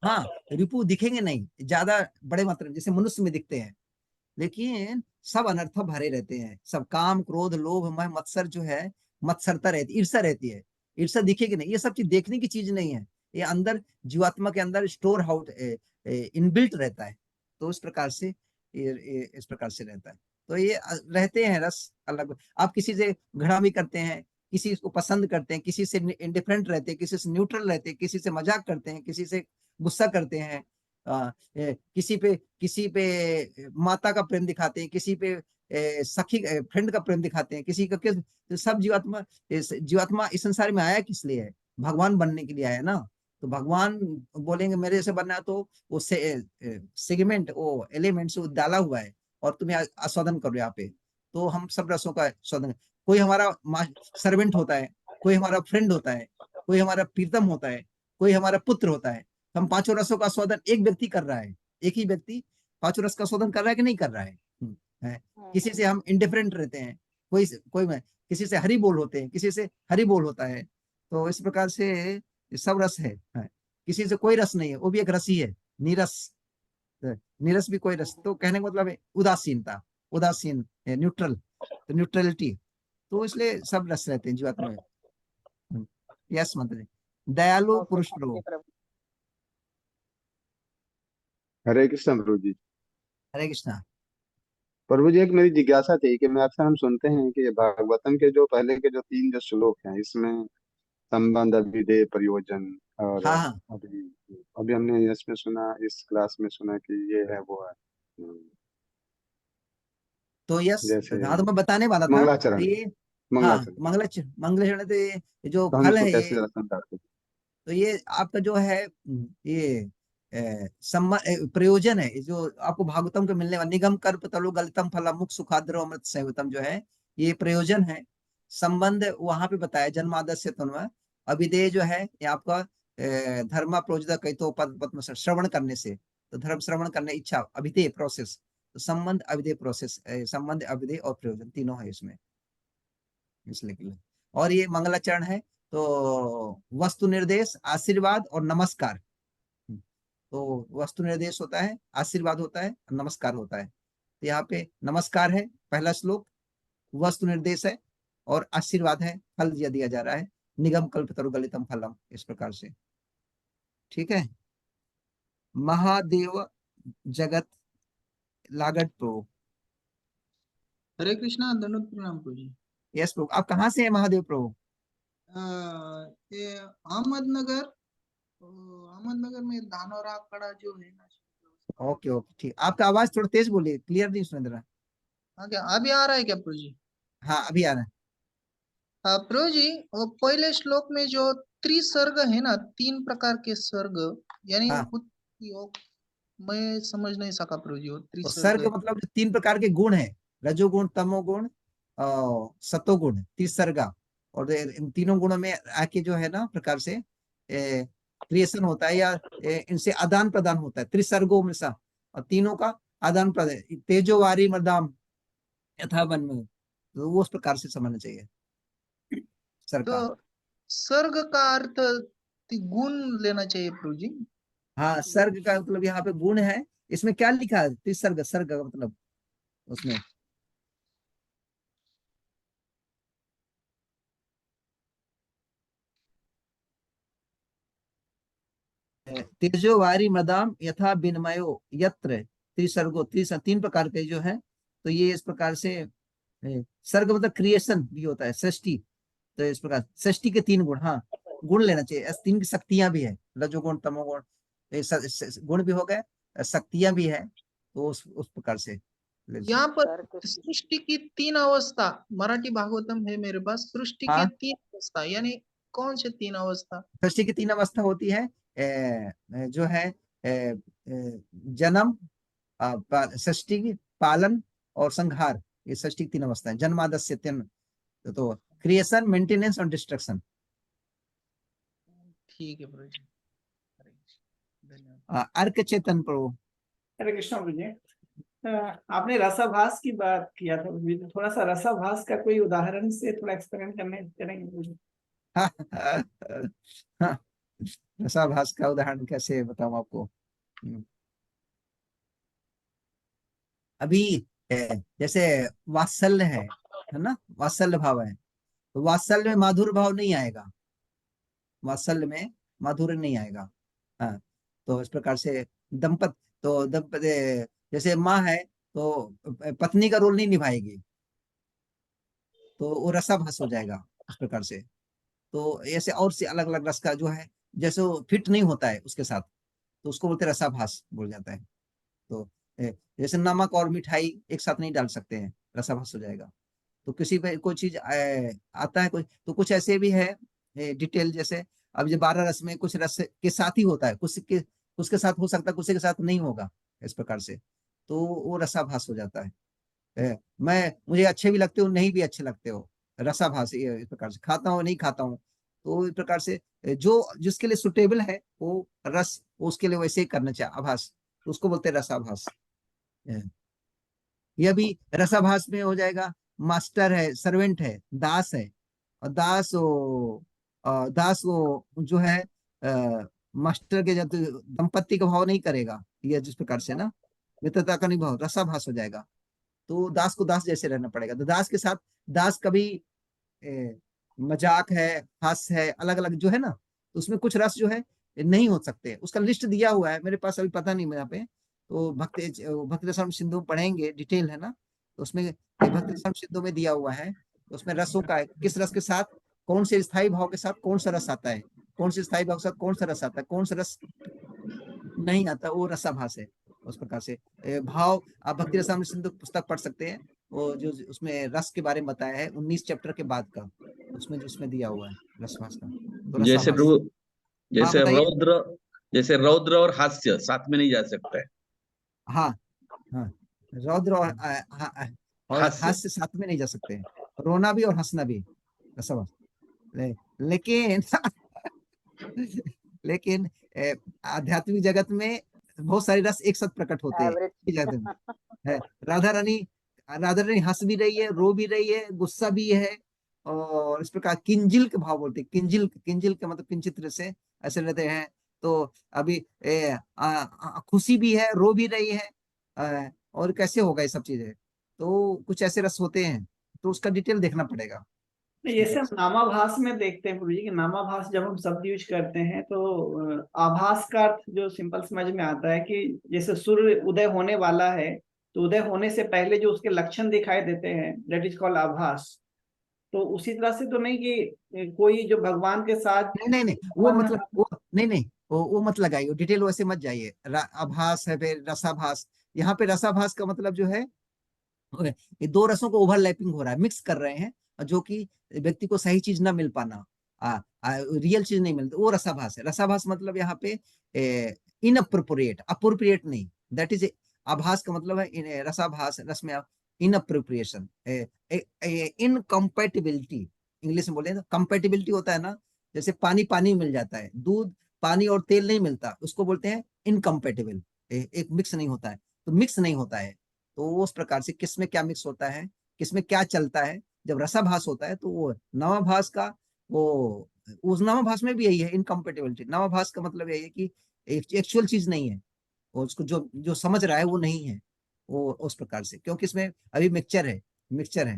हाँ, रिपु दिखेंगे नहीं ज्यादा बड़े मात्रा में, जैसे मनुष्य में दिखते हैं, लेकिन सब अनर्थ भरे रहते हैं। सब काम, क्रोध, लोभ, मोह, मत्सर जो है, मत्सरता रहती है, ईर्षा रहती है। ईर्षा दिखेगी नहीं, ये सब चीज देखने की चीज नहीं है, ये अंदर जीवात्मा के अंदर स्टोर हाउस इनबिल्ट रहता है। तो इस प्रकार से इस प्रकार से रहता है। तो ये रहते हैं रस अलग। आप किसी से घृणा भी करते हैं, किसी को पसंद करते हैं, किसी से इंडिफरेंट रहते हैं, किसी से न्यूट्रल रहते हैं, किसी से मजाक करते हैं, किसी से गुस्सा करते हैं, किसी पे माता का प्रेम दिखाते हैं, किसी पे सखी फ्रेंड का प्रेम दिखाते हैं, किसी का किस। तो सब जीवात्मा इस संसार में आया किस लिए है? भगवान बनने के लिए आया ना। तो भगवान बोलेंगे मेरे जैसे बनना है, तो वो सेगमेंट, वो एलिमेंट्स वो डाला हुआ है, और तुम्हें आस्वादन करो यहाँ पे। तो हम सब रसों का आस्वादन, कोई हमारा सर्वेंट होता है, कोई हमारा फ्रेंड होता है, कोई हमारा प्रीतम होता है, कोई हमारा पुत्र होता है। हम 5 रसों का स्वादन एक व्यक्ति कर रहा है, एक ही व्यक्ति 5 रस का स्वादन कर रहा है कि नहीं कर रहा है? किसी से हम इंडिफरेंट रहते हैं, कोई किसी से हरि बोल होते हैं, किसी से हरि बोल होता है। तो इस प्रकार से सब रस है। किसी से कोई रस नहीं है, वो भी एक रस ही है, नीरस। नीरस भी कोई रस, तो कहने का मतलब है उदासीनता, उदासीन, न्यूट्रल, तो न्यूट्रलिटी। तो इसलिए सब रस रहते हैं जीवात्मा में। यस मंत्री, दयालु पुरुष प्रभु। हरे कृष्ण प्रभु जी। हरे कृष्णा। प्रभु जी, एक मेरी जिज्ञासा थी कि मैं अक्सर हम सुनते हैं कि भागवतम के जो पहले के जो 3 जो श्लोक हैं, इसमें संबंध, अभिधेय, प्रयोजन, और हाँ हाँ, अभी अभी हमने इसमें सुना, इस क्लास में सुना कि ये है वो है, तो यस, जैसे हाँ तो मैं बताने वाला था। तो मंगलाचरण, ये, हाँ, मंगलाचरण, मंगलाचरण, तो ये जो तो हम फल इसको है कैसे ये, जरा समझाते हैं? तो ये आपका जो है ये प्रयोजन है, ये जो आपको भागवतम के मिलने वाला निगम कर्प तलु गलितम फलम मुख सुखाद्रो अमृत सेवतम जो है, ये प्रयोजन है। संबंध वहां पे बताया जन्मादस्य तन्वा। अभिधेय जो है ये आपका धर्म प्रोजदा कई तो पद पद्म श्रवण करने से, तो धर्म श्रवण करने इच्छा, अभिधेय प्रोसेस, तो संबंध अभिधेय प्रोसेस, संबंध अभिधेय और प्रयोजन तीनों है इसमें, इसलिए के लिए। और ये मंगलाचरण है, तो वस्तु निर्देश, आशीर्वाद और नमस्कार। तो वस्तु निर्देश होता है, आशीर्वाद होता है, नमस्कार होता है। तो यहाँ पे नमस्कार है पहला श्लोक, वस्तु निर्देश है और आशीर्वाद है, फल दिया जा रहा है, निगम कल्पतरु गलितम फलम, इस प्रकार से। ठीक है। महादेव जगत लागट प्रो। हरे कृष्णा, दंडवत प्रणाम प्रभु जी। यस प्रो, आप कहाँ से हैं महादेव प्रो? ये अहमदनगर, अहमदनगर में धानोरा कड़ा जो है ना। ओके ओके, ठीक। आपका आवाज थोड़ा तेज बोलिए, क्लियर नहीं सुन रहा। हाँ, क्या अभी आ रहा है क्या प्रभु जी? हाँ अभी आ रहा है। प्रभु जी, वो पहले श्लोक में जो त्रिसर्ग है ना, 3 प्रकार के सर्ग, यानी हाँ, मैं समझ नहीं सका प्रभु जी, वो तो त्रिसर्ग सर्ग मतलब जो 3 प्रकार के गुण है, रजोगुण, तमोगुण और सतोगुण, तीसर्गा। और इन तीनों गुणों में आके जो है ना प्रकार से क्रिएशन होता है, या इनसे आदान प्रदान होता है, त्रिसर्गो में सा, और तीनों का आदान प्रदान, तेजोवारी मर्दाम यथा वन में, तो वो उस प्रकार से समझना चाहिए सर्ग का। तो सर्ग का अर्थ गुण लेना चाहिए प्रभु जी। हाँ, सर्ग का मतलब यहाँ पे गुण है, इसमें क्या लिखा है त्रिसर्ग, सर्ग का मतलब उसमें तेजो वारी मदाम यथा विनिमयो यत्र त्रिसर्गो, 3 प्रकार के जो है, तो ये इस प्रकार से सर्ग मतलब क्रिएशन भी होता है, सृष्टि। तो इस प्रकार सृष्टि के 3 गुण, हाँ गुण लेना चाहिए, 3 की शक्तियां भी है, रजोगुण तमोगुण, गुण भी हो गए, शक्तियां भी है, तो उस प्रकार से यहाँ पर सृष्टि की 3 अवस्था, मराठी भागवतम है मेरे पास, सृष्टि के हाँ, 3 अवस्था, यानी कौन से 3 अवस्था? सृष्टि की 3 अवस्था होती है, जो है जन्म, सृष्टि, पालन और संहार, ये सृष्टि की 3 अवस्थाएं, जन्मादस्य 3, तो क्रिएशन, मेंटेनेंस और डिस्ट्रक्शन। ठीक है प्रभु जी, धन्यवाद। अर्क चेतन प्रभु। हरे कृष्ण प्रभु जी। आपने रसाभास की बात किया था प्रभु जी, तो थोड़ा सा रसाभास का कोई उदाहरण से थोड़ा एक्सपेरिमेंट करने करेंगे प्रभु जी? रसाभास का उदाहरण कैसे बताऊं आपको? अभी जैसे वात्सल्य है ना, वात्सल्य भाव है, तो वात्सल्य में माधुर भाव नहीं आएगा, वात्सल्य में माधुर्य नहीं आएगा। हाँ, तो इस प्रकार से दंपति जैसे माँ है तो पत्नी का रोल नहीं निभाएगी, तो वो रसाभास हो जाएगा इस प्रकार से। तो ऐसे और से अलग अलग रस का जो है, जैसे वो फिट नहीं होता है उसके साथ, तो उसको बोलते रसाभास बोल जाता है। तो जैसे नमक और मिठाई एक साथ नहीं डाल सकते हैं, रसाभास हो जाएगा। तो किसी पे कोई चीज आता है कोई, तो कुछ ऐसे भी है डिटेल, जैसे अब ये 12 रस में कुछ रस के साथ ही होता है, कुछ के साथ हो सकता है, कुछ के साथ नहीं होगा, इस प्रकार से, तो वो रसाभास हो जाता है। मुझे अच्छे भी लगते हो, नहीं भी अच्छे लगते हो, रसाभास, इस प्रकार से, खाता हूँ नहीं खाता हूँ, तो इस प्रकार से जो जिसके लिए सुटेबल है वो रस, उसके लिए वैसे ही करना चाहिए आभास, तो उसको बोलते हैं रसाभास। यह भी रसाभास में हो जाएगा। मास्टर है, सर्वेंट है, दास है, और दास वो जो है मास्टर के जब दंपत्ति का भाव नहीं करेगा, यह जिस प्रकार से ना मित्रता का नहीं भाव, रसाभास हो जाएगा, तो दास को दास जैसे रहना पड़ेगा। तो दास के साथ दास कभी मजाक है, हास्य है, अलग अलग जो है ना, तो उसमें कुछ रस जो है नहीं हो सकते, उसका लिस्ट दिया हुआ है मेरे पास, अभी पता नहीं मैं यहाँ पे, तो भक्ति रसायन सिंधु पढ़ेंगे, डिटेल है ना, तो उसमें भक्ति रसायन सिद्धों में दिया हुआ है, तो उसमें रसों का है, किस रस के साथ कौन से स्थायी भाव के साथ कौन सा रस आता है, कौन से स्थायी भाव के साथ कौन सा रस आता है, कौन सा रस नहीं आता, वो रसाभास है। उस प्रकार से भाव आप भक्ति रसायन सिंधु पुस्तक पढ़ सकते हैं, वो जो उसमें रस के बारे में बताया है 19 चैप्टर के बाद का, उसमें जो उसमें दिया हुआ है रसभास का। तो जैसे रसाभास, जैसे बताइए। जैसे रौद्र और हास्य साथ में नहीं जा सकता है। हाँ हाँ, रौद्र और हास्य साथ में नहीं जा सकते हैं, रोना भी और हंसना भी रसाभास। लेकिन लेकिन आध्यात्मिक जगत में बहुत सारे रस एक साथ प्रकट होते हैं। राधा रानी हंस भी रही है, रो भी रही है, गुस्सा भी है, और इस प्रकार किंजिल के भाव बोलते हैं। किंजिल के मतलब किंचित से ऐसे रहते हैं। तो अभी खुशी भी है, रो भी रही है, और कैसे होगा ये सब चीजें, तो कुछ ऐसे रस होते हैं, तो उसका डिटेल देखना पड़ेगा। ये सब नामाभास में देखते हैं गुरु जी कि नामाभास जब हम शब्द यूज करते हैं तो आभास का अर्थ जो सिंपल समझ में आता है कि जैसे सूर्य उदय होने वाला है, तो उदय होने से पहले जो उसके लक्षण दिखाई देते हैं, दैट इज कॉल्ड आभास। तो उसी तरह से तो नहीं कि कोई जो भगवान के साथ नहीं वो मतलब वो मत लगाइए, डिटेल वैसे मत जाइए। आभास है, फिर रसाभास। यहाँ पे रसाभास का मतलब जो है ये दो रसों को ओवरलैपिंग हो रहा है, मिक्स कर रहे हैं, जो कि व्यक्ति को सही चीज ना मिल पाना, रियल चीज नहीं मिलती, वो रसाभास है। रसाभास मतलब यहाँ पे इनअप्रोप्रिएट, अप्रोप्रिएट नहीं, दैट इज आभास का मतलब है रसाभास, रस में इनअप्रोप्रिएशन, इनकम्पैटिबिलिटी, इंग्लिश में बोले तो कंपैटिबिलिटी होता है ना, जैसे पानी पानी मिल जाता है, दूध पानी और तेल नहीं मिलता, उसको बोलते हैं इनकम्पैटिबल, एक मिक्स नहीं होता है, तो मिक्स नहीं होता है। तो उस प्रकार से किसमें क्या मिक्स होता है, किसमें क्या चलता है, जब रसाभास होता है तो वो नवाभास का, वो उस नवाभास में भी यही है, इनकम्पैटिबिलिटी। नवाभास का मतलब यही है कि एक्चुअल चीज नहीं है, और उसको जो समझ रहा है वो नहीं है, वो उस प्रकार से, क्योंकि इसमें अभी मिक्सचर है,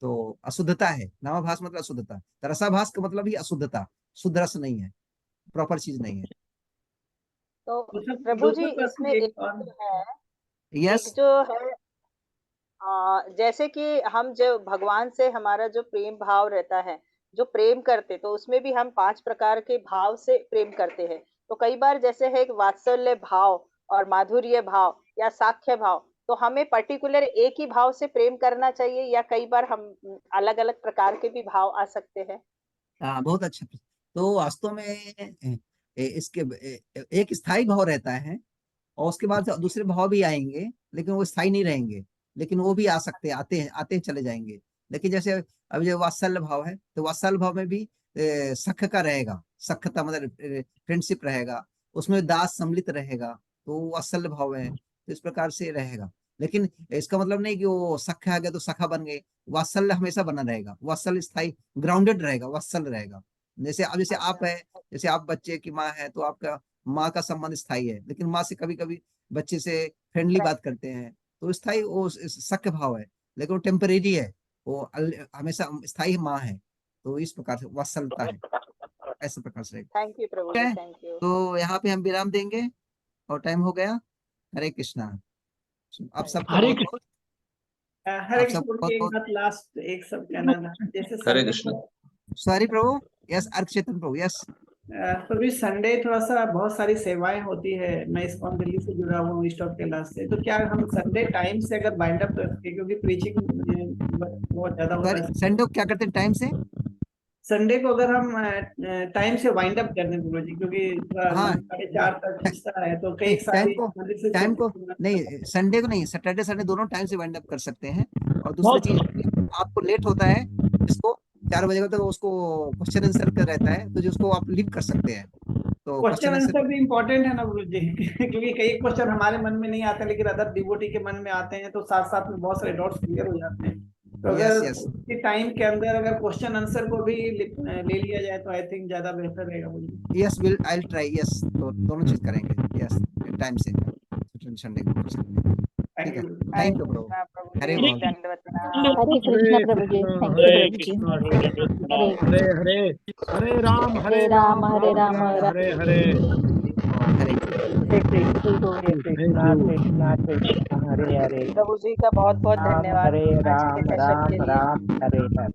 तो अशुद्धता है। नवाभास मतलब अशुद्धता, तो रसाभास का मतलब ही अशुद्धता, शुद्ध रस नहीं है, प्रॉपर चीज नहीं है। तो प्रभु जी इसमें एक है, यस, एक जो है जैसे कि हम जो भगवान से हमारा जो प्रेम भाव रहता है, जो प्रेम करते, तो उसमें भी हम 5 प्रकार के भाव से प्रेम करते हैं। तो कई बार जैसे है वात्सल्य भाव और माधुर्य भाव या साख्य भाव, तो हमें पर्टिकुलर एक ही भाव से प्रेम करना चाहिए या कई बार हम अलग अलग प्रकार के भी भाव आ सकते हैं? बहुत अच्छा। तो वास्तव में इसके एक स्थायी भाव रहता है, और उसके बाद दूसरे भाव भी आएंगे, लेकिन वो स्थायी नहीं रहेंगे, लेकिन वो भी आ सकते हैं, आते हैं चले जाएंगे। लेकिन जैसे अभी जो वात्सल्य भाव है, तो वात्सल्य भाव में भी सख का रहेगा, सख्यता मतलब फ्रेंडशिप रहेगा, उसमें दास सम्मिलित रहेगा, तो वो वात्सल्य भाव है, तो इस प्रकार से रहेगा। लेकिन इसका मतलब नहीं कि वो सख आ गया तो सखा बन गए, वात्सल्य हमेशा बना रहेगा, वात्सल्य स्थायी ग्राउंडेड रहेगा, वात्सल्य रहेगा। जैसे आप है, जैसे आप बच्चे की माँ है, तो आपका माँ का संबंध स्थायी है, लेकिन माँ से कभी कभी बच्चे से फ्रेंडली बात करते हैं, तो स्थायी वो सख्य भाव है, लेकिन वो टेम्परेरी है, वो हमेशा स्थायी माँ है, तो इस प्रकार से वात्सल्यता है, ऐसे प्रकार से। थैंक यू प्रभु जी, थैंक यू। तो यहाँ पे हम विराम देंगे और टाइम हो गया। हरे कृष्णा। आप सबको हरे बहुत लास्ट एक सब कहना था, जैसे हरे कृष्ण। सॉरी प्रभु, यस अर्क चेतन प्रभु, यस प्रभु संडे थोड़ा सा बहुत सारी सेवाएं होती है, मैं इस्कॉन दिल्ली से जुड़ा हुआ हूँ, स्टॉप कैलाश से, तो क्या हम संडे टाइम से अगर बाइंड अप करके, क्योंकि प्रीचिंग बहुत ज्यादा होता है। संडे क्या करते हैं टाइम से? संडे को अगर हम टाइम से वाइंड अप कर दें गुरु जी, क्योंकि 4:30 तक खिंचता है, तो कई टाइम को नहीं, संडे को नहीं, सैटरडे संडे दोनों टाइम से वाइंड अप कर सकते हैं। और दूसरी चीज, आपको लेट होता है, इसको 4 बजे तक उसको क्वेश्चन आंसर कर रहता है, तो जिसको आप लीव कर सकते हैं। तो क्वेश्चन आंसर भी इम्पोर्टेंट है ना गुरु जी, क्योंकि कई क्वेश्चन हमारे मन में नहीं आते, लेकिन अदर डिवोटी के मन में आते हैं, तो साथ साथ में बहुत सारे डाउट्स क्लियर हो जाते हैं। तो अगर टाइम के अंदर अगर क्वेश्चन आंसर को भी ले लिया जाए तो आई थिंक ज्यादा बेहतर रहेगा। Yes, I will try, yes, तो दोनों चीज करेंगे, यस टाइम से संडे को कर सकते हैं। ठीक है, थैंक यू प्रभु। हरे कृष्ण प्रभु जी, थैंक यू प्रभु जी। हरे राम हरे राम हरे राम हरे राम हरे हरे। हरे कृष्णा कृष्णा कृष्णा हरे हरे प्रभु जी का बहुत बहुत राम धन्यवाद हरे आज के राम सेशन राम के लिए। राम हरे हरे